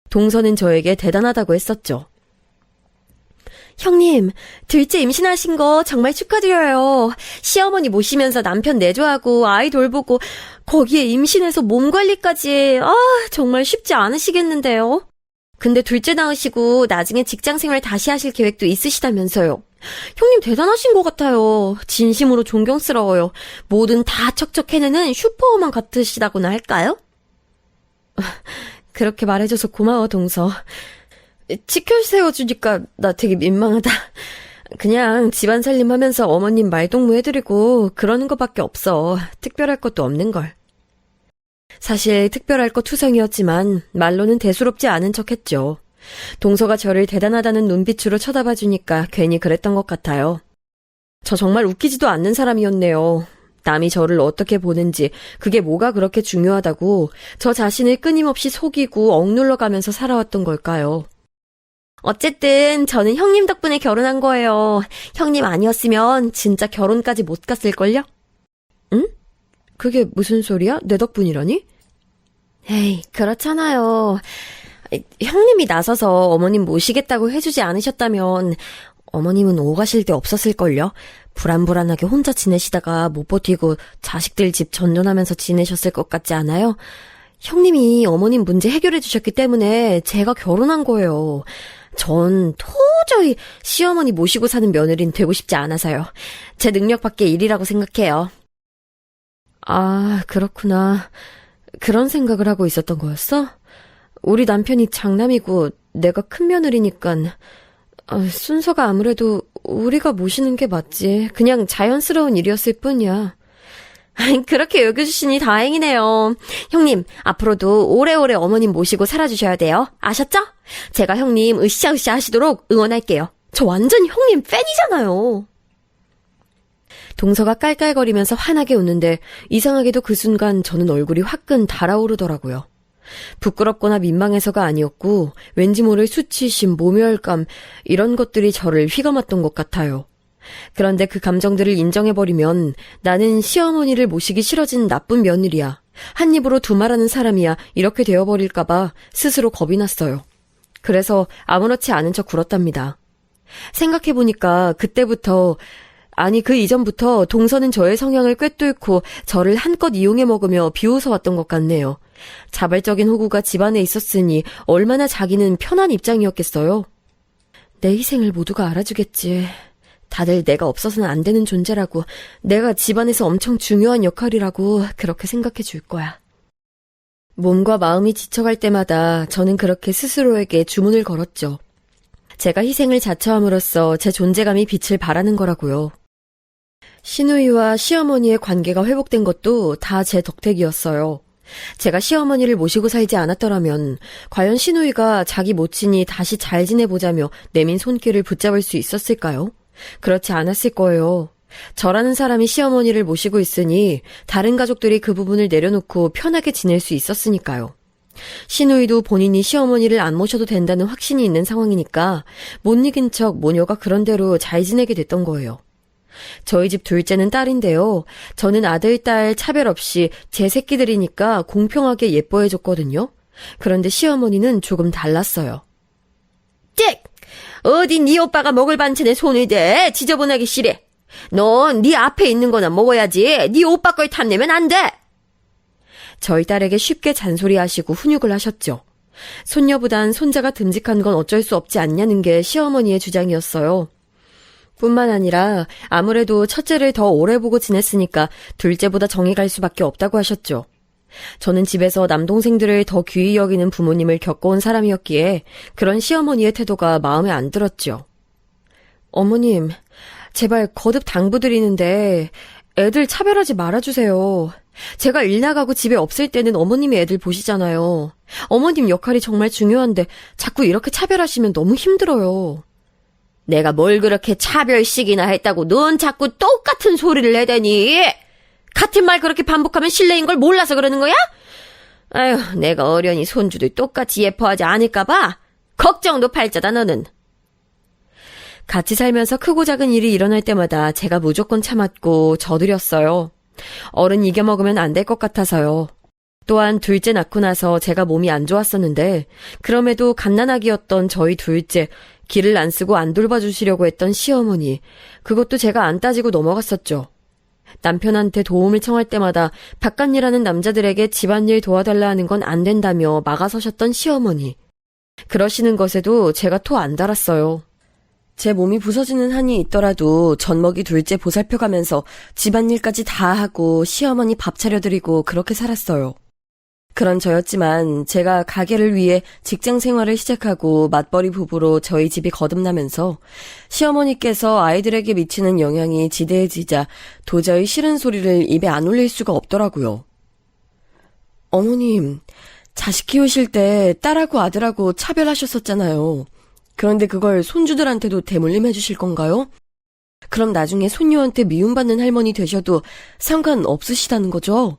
동서는 저에게 대단하다고 했었죠. 형님, 둘째 임신하신 거 정말 축하드려요. 시어머니 모시면서 남편 내조하고 아이 돌보고 거기에 임신해서 몸 관리까지 정말 쉽지 않으시겠는데요. 근데 둘째 낳으시고 나중에 직장생활 다시 하실 계획도 있으시다면서요. 형님 대단하신 것 같아요. 진심으로 존경스러워요. 뭐든 다 척척 해내는 슈퍼우먼 같으시다고나 할까요? 그렇게 말해줘서 고마워, 동서. 치켜 세워주니까 나 되게 민망하다. 그냥 집안 살림하면서 어머님 말동무 해드리고 그러는 것밖에 없어. 특별할 것도 없는걸. 사실 특별할 것 투성이었지만 말로는 대수롭지 않은 척했죠. 동서가 저를 대단하다는 눈빛으로 쳐다봐주니까 괜히 그랬던 것 같아요. 저 정말 웃기지도 않는 사람이었네요. 남이 저를 어떻게 보는지 그게 뭐가 그렇게 중요하다고 저 자신을 끊임없이 속이고 억눌러가면서 살아왔던 걸까요? 어쨌든 저는 형님 덕분에 결혼한 거예요. 형님 아니었으면 진짜 결혼까지 못 갔을걸요? 응? 그게 무슨 소리야? 내 덕분이라니? 에이, 그렇잖아요. 형님이 나서서 어머님 모시겠다고 해주지 않으셨다면 어머님은 오가실 데 없었을걸요? 불안불안하게 혼자 지내시다가 못 버티고 자식들 집 전전하면서 지내셨을 것 같지 않아요? 형님이 어머님 문제 해결해 주셨기 때문에 제가 결혼한 거예요. 전 도저히 시어머니 모시고 사는 며느리는 되고 싶지 않아서요. 제 능력 밖의 일이라고 생각해요. 아, 그렇구나. 그런 생각을 하고 있었던 거였어? 우리 남편이 장남이고 내가 큰 며느리니깐 순서가 아무래도 우리가 모시는 게 맞지. 그냥 자연스러운 일이었을 뿐이야. 그렇게 여겨주시니 다행이네요. 형님, 앞으로도 오래오래 어머님 모시고 살아주셔야 돼요. 아셨죠? 제가 형님 으쌰으쌰 하시도록 응원할게요. 저 완전 형님 팬이잖아요. 동서가 깔깔거리면서 환하게 웃는데 이상하게도 그 순간 저는 얼굴이 화끈 달아오르더라고요. 부끄럽거나 민망해서가 아니었고 왠지 모를 수치심, 모멸감 이런 것들이 저를 휘감았던 것 같아요. 그런데 그 감정들을 인정해버리면 나는 시어머니를 모시기 싫어진 나쁜 며느리야. 한 입으로 두말하는 사람이야. 이렇게 되어버릴까봐 스스로 겁이 났어요. 그래서 아무렇지 않은 척 굴었답니다. 생각해보니까 그때부터 아니 그 이전부터 동서는 저의 성향을 꿰뚫고 저를 한껏 이용해 먹으며 비웃어왔던 것 같네요. 자발적인 호구가 집안에 있었으니 얼마나 자기는 편한 입장이었겠어요. 내 희생을 모두가 알아주겠지. 다들 내가 없어서는 안 되는 존재라고, 내가 집안에서 엄청 중요한 역할이라고 그렇게 생각해 줄 거야. 몸과 마음이 지쳐갈 때마다 저는 그렇게 스스로에게 주문을 걸었죠. 제가 희생을 자처함으로써 제 존재감이 빛을 발하는 거라고요. 시누이와 시어머니의 관계가 회복된 것도 다 제 덕택이었어요. 제가 시어머니를 모시고 살지 않았더라면 과연 시누이가 자기 모친이 다시 잘 지내보자며 내민 손길을 붙잡을 수 있었을까요? 그렇지 않았을 거예요. 저라는 사람이 시어머니를 모시고 있으니 다른 가족들이 그 부분을 내려놓고 편하게 지낼 수 있었으니까요. 시누이도 본인이 시어머니를 안 모셔도 된다는 확신이 있는 상황이니까 못 이긴 척 모녀가 그런대로 잘 지내게 됐던 거예요. 저희 집 둘째는 딸인데요. 저는 아들, 딸 차별 없이 제 새끼들이니까 공평하게 예뻐해줬거든요. 그런데 시어머니는 조금 달랐어요. 잭! 어디 네 오빠가 먹을 반찬에 손을 대? 지저분하기 싫어. 넌 네 앞에 있는 거나 먹어야지. 네 오빠 걸 탐내면 안 돼. 저희 딸에게 쉽게 잔소리하시고 훈육을 하셨죠. 손녀보단 손자가 듬직한 건 어쩔 수 없지 않냐는 게 시어머니의 주장이었어요. 뿐만 아니라 아무래도 첫째를 더 오래 보고 지냈으니까 둘째보다 정이 갈 수밖에 없다고 하셨죠. 저는 집에서 남동생들을 더 귀히 여기는 부모님을 겪어온 사람이었기에 그런 시어머니의 태도가 마음에 안 들었죠. 어머님, 제발 거듭 당부드리는데 애들 차별하지 말아주세요. 제가 일 나가고 집에 없을 때는 어머님이 애들 보시잖아요. 어머님 역할이 정말 중요한데 자꾸 이렇게 차별하시면 너무 힘들어요. 내가 뭘 그렇게 차별식이나 했다고 넌 자꾸 똑같은 소리를 해대니? 같은 말 그렇게 반복하면 실례인 걸 몰라서 그러는 거야? 아휴, 내가 어련히 손주들 똑같이 예뻐하지 않을까봐 걱정도 팔자다 너는. 같이 살면서 크고 작은 일이 일어날 때마다 제가 무조건 참았고 저들였어요. 어른 이겨먹으면 안 될 것 같아서요. 또한 둘째 낳고 나서 제가 몸이 안 좋았었는데 그럼에도 갓난아기였던 저희 둘째, 길을 안 쓰고 안 돌봐주시려고 했던 시어머니, 그것도 제가 안 따지고 넘어갔었죠. 남편한테 도움을 청할 때마다 바깥일하는 남자들에게 집안일 도와달라 하는 건 안 된다며 막아서셨던 시어머니. 그러시는 것에도 제가 토 안 달았어요. 제 몸이 부서지는 한이 있더라도 젖먹이 둘째 보살펴가면서 집안일까지 다 하고 시어머니 밥 차려드리고 그렇게 살았어요. 그런 저였지만 제가 가게를 위해 직장 생활을 시작하고 맞벌이 부부로 저희 집이 거듭나면서 시어머니께서 아이들에게 미치는 영향이 지대해지자 도저히 싫은 소리를 입에 안 올릴 수가 없더라고요. 어머님, 자식 키우실 때 딸하고 아들하고 차별하셨었잖아요. 그런데 그걸 손주들한테도 대물림 해주실 건가요? 그럼 나중에 손녀한테 미움받는 할머니 되셔도 상관없으시다는 거죠?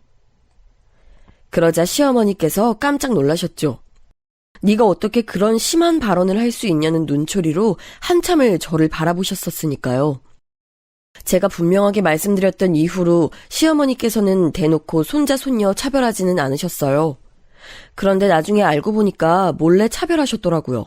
그러자 시어머니께서 깜짝 놀라셨죠. 네가 어떻게 그런 심한 발언을 할 수 있냐는 눈초리로 한참을 저를 바라보셨었으니까요. 제가 분명하게 말씀드렸던 이후로 시어머니께서는 대놓고 손자 손녀 차별하지는 않으셨어요. 그런데 나중에 알고 보니까 몰래 차별하셨더라고요.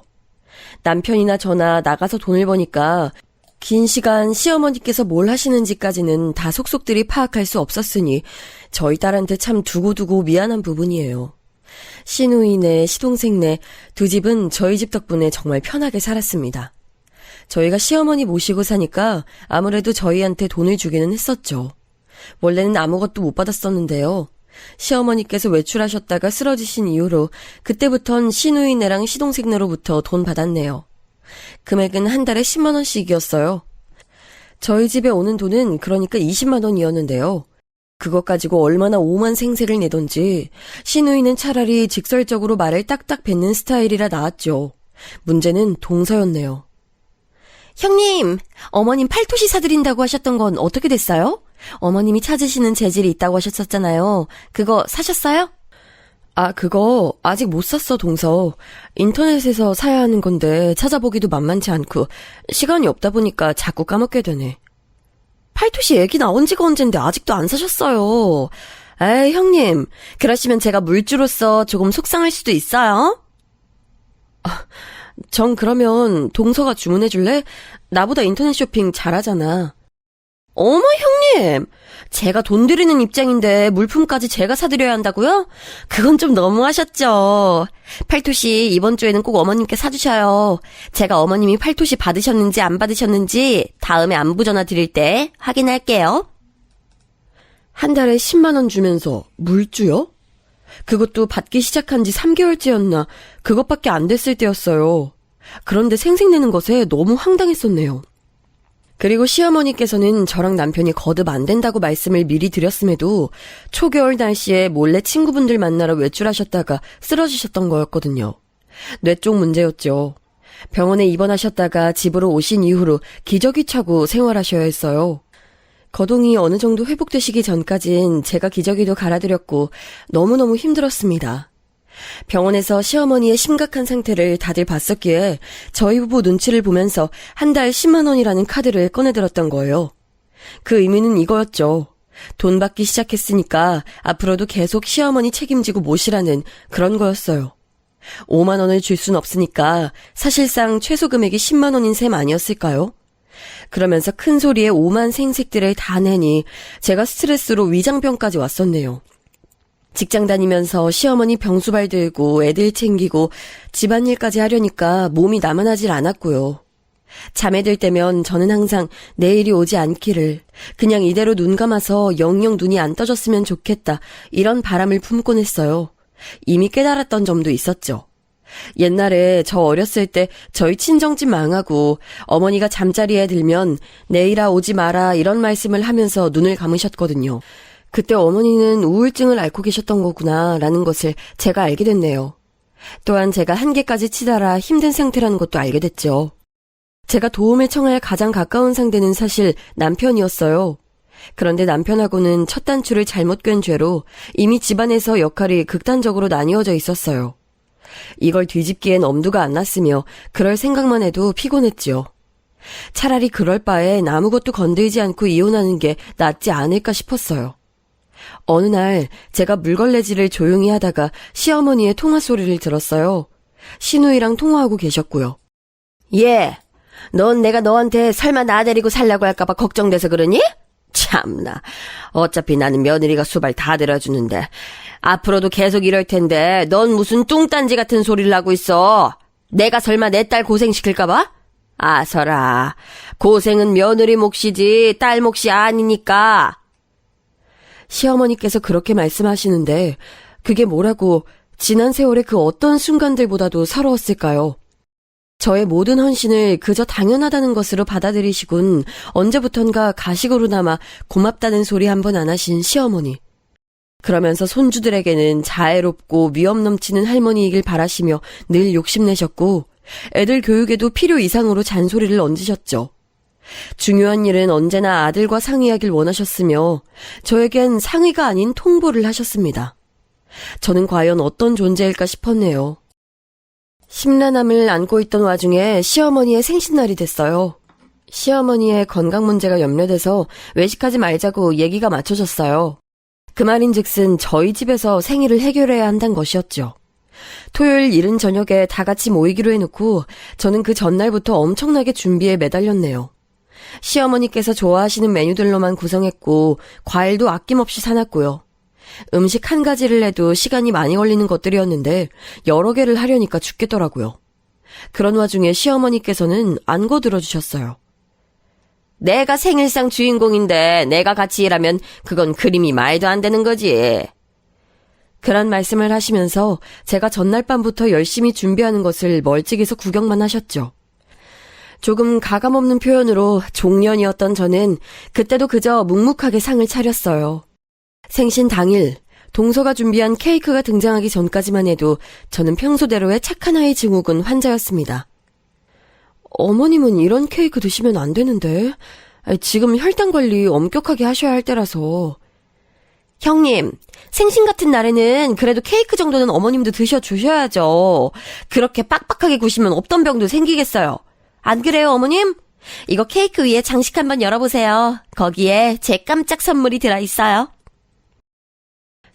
남편이나 저나 나가서 돈을 버니까 긴 시간 시어머니께서 뭘 하시는지까지는 다 속속들이 파악할 수 없었으니 저희 딸한테 참 두고두고 미안한 부분이에요. 시누이네, 시동생네 두 집은 저희 집 덕분에 정말 편하게 살았습니다. 저희가 시어머니 모시고 사니까 아무래도 저희한테 돈을 주기는 했었죠. 원래는 아무것도 못 받았었는데요. 시어머니께서 외출하셨다가 쓰러지신 이후로 그때부턴 시누이네랑 시동생네로부터 돈 받았네요. 금액은 한 달에 10만 원씩이었어요. 저희 집에 오는 돈은 그러니까 20만 원이었는데요. 그것 가지고 얼마나 오만 생색을 내던지 시누이는 차라리 직설적으로 말을 딱딱 뱉는 스타일이라 나았죠. 문제는 동서였네요. 형님, 어머님 팔토시 사드린다고 하셨던 건 어떻게 됐어요? 어머님이 찾으시는 재질이 있다고 하셨었잖아요. 그거 사셨어요? 아, 그거 아직 못 샀어, 동서. 인터넷에서 사야 하는 건데 찾아보기도 만만치 않고 시간이 없다 보니까 자꾸 까먹게 되네. 팔토시 애기 나온 지가 언젠데 아직도 안 사셨어요. 에이, 형님. 그러시면 제가 물주로서 조금 속상할 수도 있어요. 정 그러면 동서가 주문해 줄래? 나보다 인터넷 쇼핑 잘하잖아. 어머, 형님. 제가 돈 드리는 입장인데 물품까지 제가 사드려야 한다고요? 그건 좀 너무하셨죠. 팔토시 이번 주에는 꼭 어머님께 사주셔요. 제가 어머님이 팔토시 받으셨는지 안 받으셨는지 다음에 안부 전화 드릴 때 확인할게요. 한 달에 10만 원 주면서 물주요? 그것도 받기 시작한 지 3개월째였나 그것밖에 안 됐을 때였어요. 그런데 생색내는 것에 너무 황당했었네요. 그리고 시어머니께서는 저랑 남편이 거듭 안 된다고 말씀을 미리 드렸음에도 초겨울 날씨에 몰래 친구분들 만나러 외출하셨다가 쓰러지셨던 거였거든요. 뇌 쪽 문제였죠. 병원에 입원하셨다가 집으로 오신 이후로 기저귀 차고 생활하셔야 했어요. 거동이 어느 정도 회복되시기 전까진 제가 기저귀도 갈아드렸고 너무너무 힘들었습니다. 병원에서 시어머니의 심각한 상태를 다들 봤었기에 저희 부부 눈치를 보면서 한 달 10만 원이라는 카드를 꺼내들었던 거예요. 그 의미는 이거였죠. 돈 받기 시작했으니까 앞으로도 계속 시어머니 책임지고 모시라는 그런 거였어요. 5만 원을 줄 순 없으니까 사실상 최소 금액이 10만 원인 셈 아니었을까요? 그러면서 큰 소리에 오만 생색들을 다 내니 제가 스트레스로 위장병까지 왔었네요. 직장 다니면서 시어머니 병수발 들고 애들 챙기고 집안일까지 하려니까 몸이 나만하질 않았고요. 잠에 들 때면 저는 항상 내일이 오지 않기를, 그냥 이대로 눈 감아서 영영 눈이 안 떠졌으면 좋겠다, 이런 바람을 품곤 했어요. 이미 깨달았던 점도 있었죠. 옛날에 저 어렸을 때 저희 친정집 망하고 어머니가 잠자리에 들면 내일아 오지 마라 이런 말씀을 하면서 눈을 감으셨거든요. 그때 어머니는 우울증을 앓고 계셨던 거구나 라는 것을 제가 알게 됐네요. 또한 제가 한계까지 치달아 힘든 상태라는 것도 알게 됐죠. 제가 도움을 청할 가장 가까운 상대는 사실 남편이었어요. 그런데 남편하고는 첫 단추를 잘못 꿰n 죄로 이미 집안에서 역할이 극단적으로 나뉘어져 있었어요. 이걸 뒤집기엔 엄두가 안 났으며 그럴 생각만 해도 피곤했지요. 차라리 그럴 바엔 아무것도 건들지 않고 이혼하는 게 낫지 않을까 싶었어요. 어느 날 제가 물걸레질을 조용히 하다가 시어머니의 통화 소리를 들었어요. 시누이랑 통화하고 계셨고요. 예, 넌 내가 너한테 설마 나 데리고 살라고 할까봐 걱정돼서 그러니? 참나, 어차피 나는 며느리가 수발 다 들어주는데 앞으로도 계속 이럴 텐데 넌 무슨 뚱딴지 같은 소리를 하고 있어. 내가 설마 내 딸 고생시킬까봐? 아서라, 고생은 며느리 몫이지 딸 몫이 아니니까. 시어머니께서 그렇게 말씀하시는데 그게 뭐라고 지난 세월의 그 어떤 순간들보다도 서러웠을까요? 저의 모든 헌신을 그저 당연하다는 것으로 받아들이시군 언제부턴가 가식으로 남아 고맙다는 소리 한 번 안 하신 시어머니. 그러면서 손주들에게는 자애롭고 위엄 넘치는 할머니이길 바라시며 늘 욕심내셨고 애들 교육에도 필요 이상으로 잔소리를 얹으셨죠. 중요한 일은 언제나 아들과 상의하길 원하셨으며 저에겐 상의가 아닌 통보를 하셨습니다. 저는 과연 어떤 존재일까 싶었네요. 심란함을 안고 있던 와중에 시어머니의 생신날이 됐어요. 시어머니의 건강 문제가 염려돼서 외식하지 말자고 얘기가 맞춰졌어요. 그 말인즉슨 저희 집에서 생일을 해결해야 한다는 것이었죠. 토요일 이른 저녁에 다 같이 모이기로 해놓고 저는 그 전날부터 엄청나게 준비에 매달렸네요. 시어머니께서 좋아하시는 메뉴들로만 구성했고 과일도 아낌없이 사놨고요. 음식 한 가지를 해도 시간이 많이 걸리는 것들이었는데 여러 개를 하려니까 죽겠더라고요. 그런 와중에 시어머니께서는 안 거들어주셨어요. 내가 생일상 주인공인데 내가 같이 일하면 그건 그림이 말도 안 되는 거지. 그런 말씀을 하시면서 제가 전날 밤부터 열심히 준비하는 것을 멀찍이서 구경만 하셨죠. 조금 가감없는 표현으로 종년이었던 저는 그때도 그저 묵묵하게 상을 차렸어요. 생신 당일 동서가 준비한 케이크가 등장하기 전까지만 해도 저는 평소대로의 착한 아이 증후군 환자였습니다. 어머님은 이런 케이크 드시면 안 되는데. 지금 혈당 관리 엄격하게 하셔야 할 때라서. 형님, 생신 같은 날에는 그래도 케이크 정도는 어머님도 드셔주셔야죠. 그렇게 빡빡하게 구시면 없던 병도 생기겠어요. 안 그래요, 어머님? 이거 케이크 위에 장식 한번 열어보세요. 거기에 제 깜짝 선물이 들어있어요.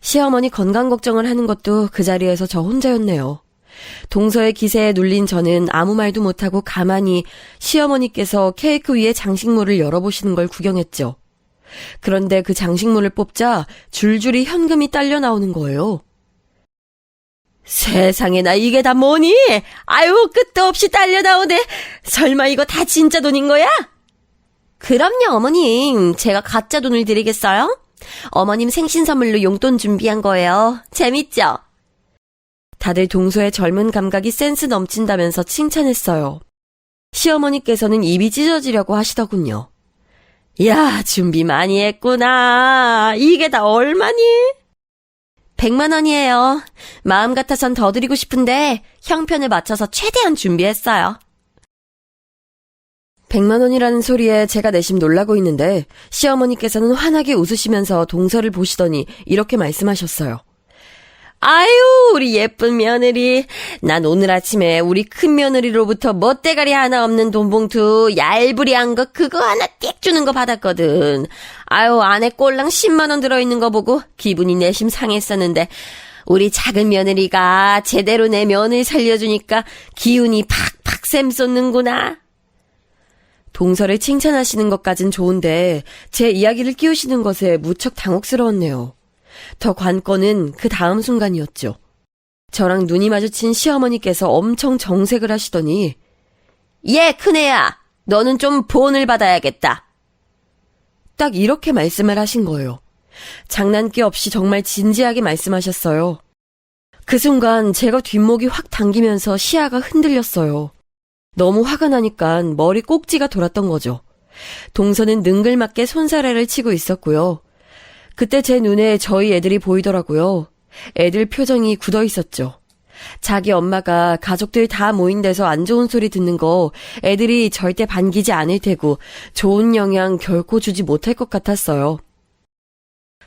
시어머니 건강 걱정을 하는 것도 그 자리에서 저 혼자였네요. 동서의 기세에 눌린 저는 아무 말도 못하고 가만히 시어머니께서 케이크 위에 장식물을 열어보시는 걸 구경했죠. 그런데 그 장식물을 뽑자 줄줄이 현금이 딸려 나오는 거예요. 세상에나 이게 다 뭐니? 아유, 끝도 없이 딸려 나오네. 설마 이거 다 진짜 돈인 거야? 그럼요, 어머님. 제가 가짜 돈을 드리겠어요? 어머님 생신 선물로 용돈 준비한 거예요. 재밌죠? 다들 동서의 젊은 감각이 센스 넘친다면서 칭찬했어요. 시어머니께서는 입이 찢어지려고 하시더군요. 야, 준비 많이 했구나. 이게 다 얼마니? 100만 원이에요. 마음 같아선 더 드리고 싶은데 형편에 맞춰서 최대한 준비했어요. 100만 원이라는 소리에 제가 내심 놀라고 있는데 시어머니께서는 환하게 웃으시면서 동서를 보시더니 이렇게 말씀하셨어요. 아유, 우리 예쁜 며느리. 난 오늘 아침에 우리 큰 며느리로부터 멋대가리 하나 없는 돈봉투 얄부리한 거 그거 하나 띡 주는 거 받았거든. 아유, 안에 꼴랑 10만 원 들어있는 거 보고 기분이 내심 상했었는데 우리 작은 며느리가 제대로 내 면을 살려주니까 기운이 팍팍 샘솟는구나. 동서를 칭찬하시는 것까진 좋은데 제 이야기를 끼우시는 것에 무척 당혹스러웠네요. 더 관건은 그 다음 순간이었죠. 저랑 눈이 마주친 시어머니께서 엄청 정색을 하시더니 큰애야, 너는 좀 본을 받아야겠다. 딱 이렇게 말씀을 하신 거예요. 장난기 없이 정말 진지하게 말씀하셨어요. 그 순간 제가 뒷목이 확 당기면서 시야가 흔들렸어요. 너무 화가 나니까 머리 꼭지가 돌았던 거죠. 동서는 능글맞게 손사래를 치고 있었고요. 그때 제 눈에 저희 애들이 보이더라고요. 애들 표정이 굳어 있었죠. 자기 엄마가 가족들 다 모인 데서 안 좋은 소리 듣는 거 애들이 절대 반기지 않을 테고 좋은 영향 결코 주지 못할 것 같았어요.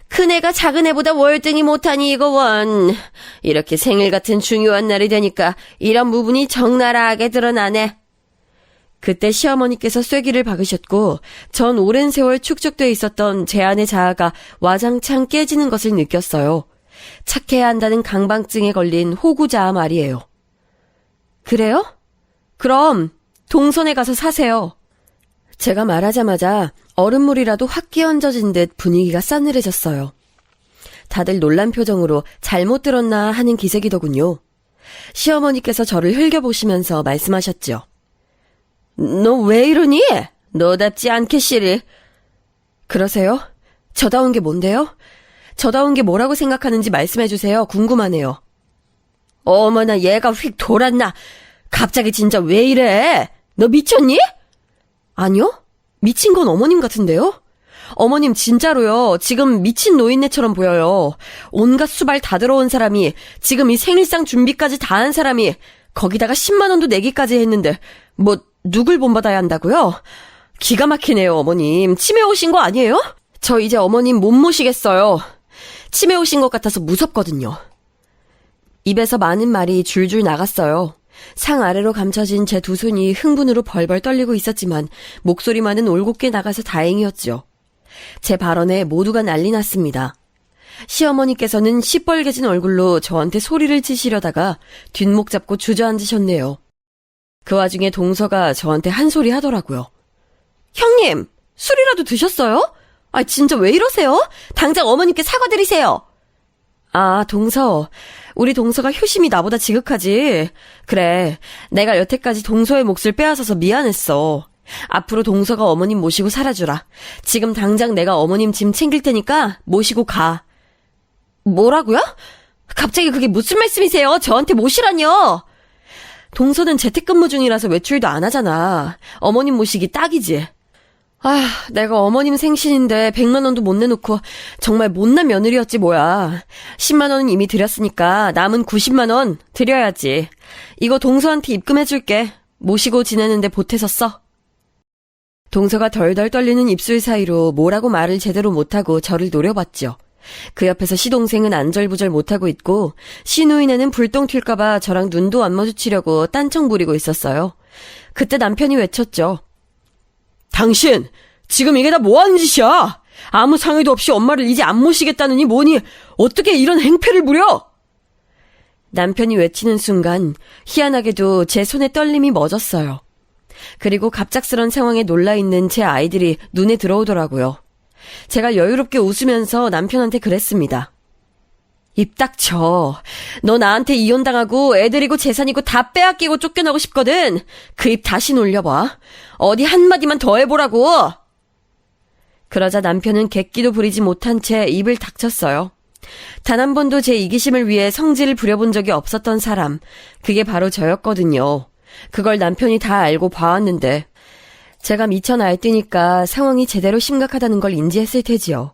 큰애가 작은애보다 월등히 못하니 이거 원. 이렇게 생일 같은 중요한 날이 되니까 이런 부분이 적나라하게 드러나네. 그때 시어머니께서 쐐기를 박으셨고 전 오랜 세월 축적돼 있었던 제 안의 자아가 와장창 깨지는 것을 느꼈어요. 착해야 한다는 강박증에 걸린 호구자아 말이에요. 그래요? 그럼 동선에 가서 사세요. 제가 말하자마자 얼음물이라도 확 끼얹어진 듯 분위기가 싸늘해졌어요. 다들 놀란 표정으로 잘못 들었나 하는 기색이더군요. 시어머니께서 저를 흘겨보시면서 말씀하셨죠. 너 왜 이러니? 너답지 않게 시리. 그러세요? 저다운 게 뭔데요? 저다운 게 뭐라고 생각하는지 말씀해주세요. 궁금하네요. 어머나, 얘가 휙 돌았나? 갑자기 진짜 왜 이래? 너 미쳤니? 아니요? 미친 건 어머님 같은데요? 어머님 진짜로요. 지금 미친 노인네처럼 보여요. 온갖 수발 다 들어온 사람이, 지금 이 생일상 준비까지 다 한 사람이, 거기다가 10만 원도 내기까지 했는데 뭐 누굴 본받아야 한다고요? 기가 막히네요, 어머님. 치매 오신 거 아니에요? 저 이제 어머님 못 모시겠어요. 치매 오신 것 같아서 무섭거든요. 입에서 많은 말이 줄줄 나갔어요. 상 아래로 감춰진 제 두 손이 흥분으로 벌벌 떨리고 있었지만 목소리만은 올곧게 나가서 다행이었죠. 제 발언에 모두가 난리 났습니다. 시어머니께서는 시뻘개진 얼굴로 저한테 소리를 치시려다가 뒷목 잡고 주저앉으셨네요. 그 와중에 동서가 저한테 한 소리 하더라고요. 형님, 술이라도 드셨어요? 아, 진짜 왜 이러세요? 당장 어머님께 사과드리세요. 아, 동서. 우리 동서가 효심이 나보다 지극하지. 그래, 내가 여태까지 동서의 몫을 빼앗아서 미안했어. 앞으로 동서가 어머님 모시고 살아주라. 지금 당장 내가 어머님 짐 챙길 테니까 모시고 가. 뭐라고요? 갑자기 그게 무슨 말씀이세요? 저한테 모시라뇨? 동서는 재택근무 중이라서 외출도 안 하잖아. 어머님 모시기 딱이지. 아, 내가 어머님 생신인데 100만 원도 못 내놓고 정말 못난 며느리였지 뭐야. 10만 원은 이미 드렸으니까 남은 90만 원 드려야지. 이거 동서한테 입금해줄게. 모시고 지내는데 보태서 써. 동서가 덜덜 떨리는 입술 사이로 뭐라고 말을 제대로 못하고 저를 노려봤죠. 그 옆에서 시동생은 안절부절 못하고 있고 시누이네는 불똥 튈까봐 저랑 눈도 안 마주치려고 딴청 부리고 있었어요. 그때 남편이 외쳤죠. 당신, 지금 이게 다 뭐하는 짓이야? 아무 상의도 없이 엄마를 이제 안 모시겠다느니 뭐니 어떻게 이런 행패를 부려? 남편이 외치는 순간 희한하게도 제 손에 떨림이 멎었어요. 그리고 갑작스런 상황에 놀라있는 제 아이들이 눈에 들어오더라고요. 제가 여유롭게 웃으면서 남편한테 그랬습니다. 입 닥쳐. 너 나한테 이혼당하고 애들이고 재산이고 다 빼앗기고 쫓겨나고 싶거든. 그 입 다시 놀려봐. 어디 한마디만 더 해보라고. 그러자 남편은 객기도 부리지 못한 채 입을 닥쳤어요. 단 한 번도 제 이기심을 위해 성질을 부려본 적이 없었던 사람. 그게 바로 저였거든요. 그걸 남편이 다 알고 봐왔는데 제가 미쳐 날뛰니까 상황이 제대로 심각하다는 걸 인지했을 테지요.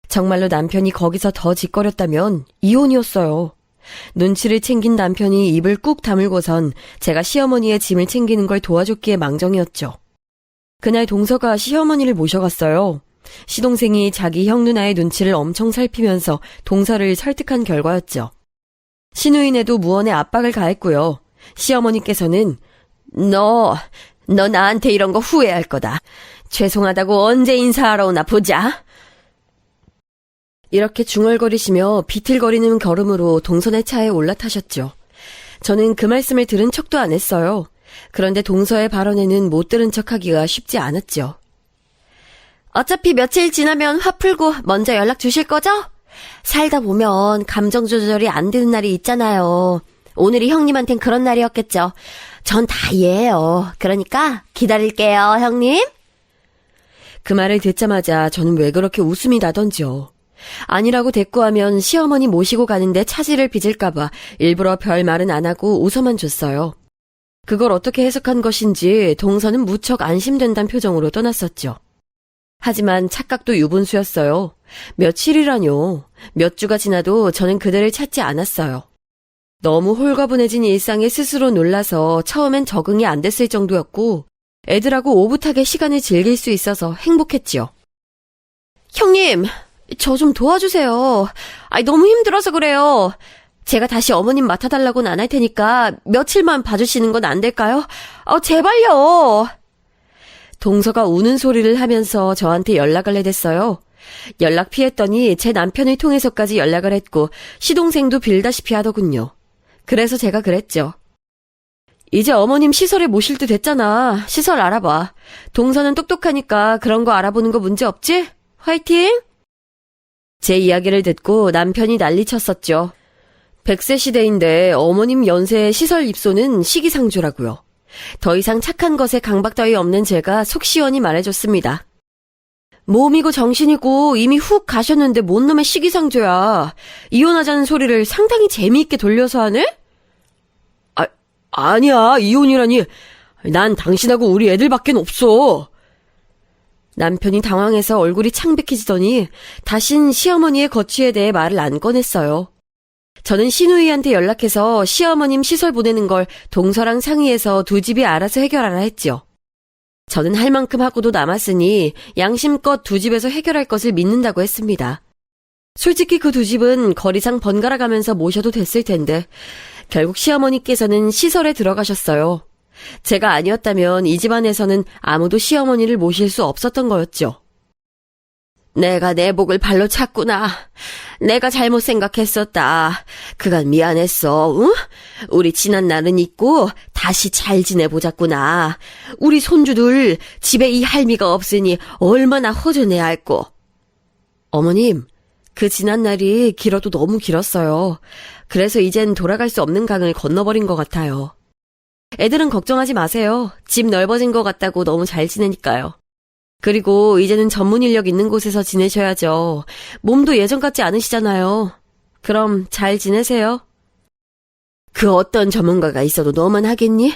정말로 남편이 거기서 더 짓거렸다면 이혼이었어요. 눈치를 챙긴 남편이 입을 꾹 다물고선 제가 시어머니의 짐을 챙기는 걸 도와줬기에 망정이었죠. 그날 동서가 시어머니를 모셔갔어요. 시동생이 자기 형 누나의 눈치를 엄청 살피면서 동서를 설득한 결과였죠. 시누이네도 무언의 압박을 가했고요. 시어머니께서는 너 나한테 이런 거 후회할 거다. 죄송하다고 언제 인사하러 오나 보자. 이렇게 중얼거리시며 비틀거리는 걸음으로 동선의 차에 올라타셨죠. 저는 그 말씀을 들은 척도 안 했어요. 그런데 동서의 발언에는 못 들은 척하기가 쉽지 않았죠. 어차피 며칠 지나면 화 풀고 먼저 연락 주실 거죠? 살다 보면 감정 조절이 안 되는 날이 있잖아요. 오늘이 형님한텐 그런 날이었겠죠. 전 다 이해해요. 그러니까 기다릴게요, 형님. 그 말을 듣자마자 저는 왜 그렇게 웃음이 나던지요. 아니라고 대꾸하면 시어머니 모시고 가는데 차질을 빚을까봐 일부러 별 말은 안 하고 웃어만 줬어요. 그걸 어떻게 해석한 것인지 동서는 무척 안심된다는 표정으로 떠났었죠. 하지만 착각도 유분수였어요. 며칠이라뇨. 몇 주가 지나도 저는 그들을 찾지 않았어요. 너무 홀가분해진 일상에 스스로 놀라서 처음엔 적응이 안 됐을 정도였고 애들하고 오붓하게 시간을 즐길 수 있어서 행복했지요. 형님, 저 좀 도와주세요. 너무 힘들어서 그래요. 제가 다시 어머님 맡아달라고는 안 할 테니까 며칠만 봐주시는 건 안 될까요? 제발요. 동서가 우는 소리를 하면서 저한테 연락을 해댔어요. 연락 피했더니 제 남편을 통해서까지 연락을 했고 시동생도 빌다시피 하더군요. 그래서 제가 그랬죠. 이제 어머님 시설에 모실 때 됐잖아. 시설 알아봐. 동서는 똑똑하니까 그런 거 알아보는 거 문제 없지? 화이팅! 제 이야기를 듣고 남편이 난리쳤었죠. 100세 시대인데 어머님 연세에 시설 입소는 시기상조라고요. 더 이상 착한 것에 강박 따위 없는 제가 속 시원히 말해줬습니다. 몸이고 정신이고 이미 훅 가셨는데 뭔 놈의 시기상조야. 이혼하자는 소리를 상당히 재미있게 돌려서 하네? 아니야, 이혼이라니. 난 당신하고 우리 애들밖엔 없어. 남편이 당황해서 얼굴이 창백해지더니 다신 시어머니의 거취에 대해 말을 안 꺼냈어요. 저는 시누이한테 연락해서 시어머님 시설 보내는 걸 동서랑 상의해서 두 집이 알아서 해결하라 했죠. 저는 할 만큼 하고도 남았으니 양심껏 두 집에서 해결할 것을 믿는다고 했습니다. 솔직히 그 두 집은 거리상 번갈아 가면서 모셔도 됐을 텐데 결국 시어머니께서는 시설에 들어가셨어요. 제가 아니었다면 이 집안에서는 아무도 시어머니를 모실 수 없었던 거였죠. 내가 내 복을 발로 찼구나. 내가 잘못 생각했었다. 그간 미안했어. 응? 우리 지난 날은 잊고 다시 잘 지내보자꾸나. 우리 손주들 집에 이 할미가 없으니 얼마나 허전해 할꼬. 어머님, 그 지난 날이 길어도 너무 길었어요. 그래서 이젠 돌아갈 수 없는 강을 건너버린 것 같아요. 애들은 걱정하지 마세요. 집 넓어진 것 같다고 너무 잘 지내니까요. 그리고 이제는 전문 인력 있는 곳에서 지내셔야죠. 몸도 예전 같지 않으시잖아요. 그럼 잘 지내세요. 그 어떤 전문가가 있어도 너만 하겠니?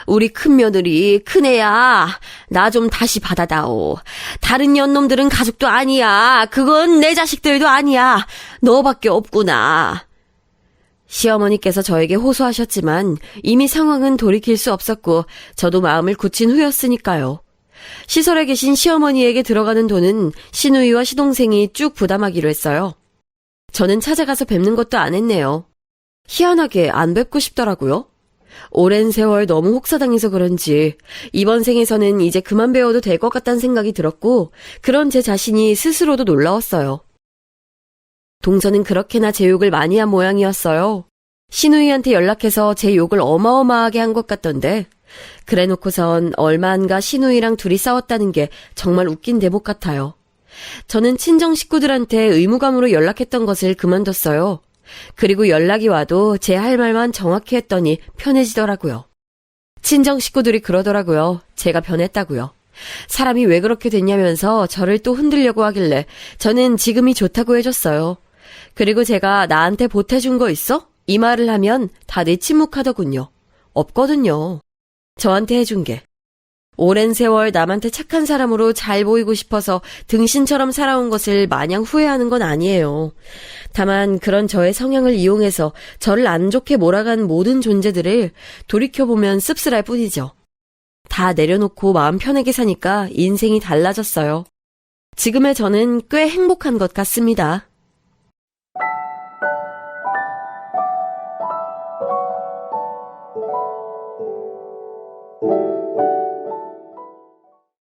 우리 큰며느리, 큰애야. 나 좀 다시 받아다오. 다른 연놈들은 가족도 아니야. 그건 내 자식들도 아니야. 너밖에 없구나. 시어머니께서 저에게 호소하셨지만 이미 상황은 돌이킬 수 없었고 저도 마음을 굳힌 후였으니까요. 시설에 계신 시어머니에게 들어가는 돈은 시누이와 시동생이 쭉 부담하기로 했어요. 저는 찾아가서 뵙는 것도 안 했네요. 희한하게 안 뵙고 싶더라고요. 오랜 세월 너무 혹사당해서 그런지 이번 생에서는 이제 그만 배워도 될 것 같다는 생각이 들었고 그런 제 자신이 스스로도 놀라웠어요. 동서는 그렇게나 제 욕을 많이 한 모양이었어요. 시누이한테 연락해서 제 욕을 어마어마하게 한 것 같던데 그래놓고선 얼마 안가 시누이랑 둘이 싸웠다는 게 정말 웃긴 대목 같아요. 저는 친정 식구들한테 의무감으로 연락했던 것을 그만뒀어요. 그리고 연락이 와도 제 할 말만 정확히 했더니 편해지더라고요. 친정 식구들이 그러더라고요. 제가 변했다고요. 사람이 왜 그렇게 됐냐면서 저를 또 흔들려고 하길래 저는 지금이 좋다고 해줬어요. 그리고 제가 나한테 보태준 거 있어? 이 말을 하면 다들 침묵하더군요. 없거든요. 저한테 해준 게. 오랜 세월 남한테 착한 사람으로 잘 보이고 싶어서 등신처럼 살아온 것을 마냥 후회하는 건 아니에요. 다만 그런 저의 성향을 이용해서 저를 안 좋게 몰아간 모든 존재들을 돌이켜보면 씁쓸할 뿐이죠. 다 내려놓고 마음 편하게 사니까 인생이 달라졌어요. 지금의 저는 꽤 행복한 것 같습니다.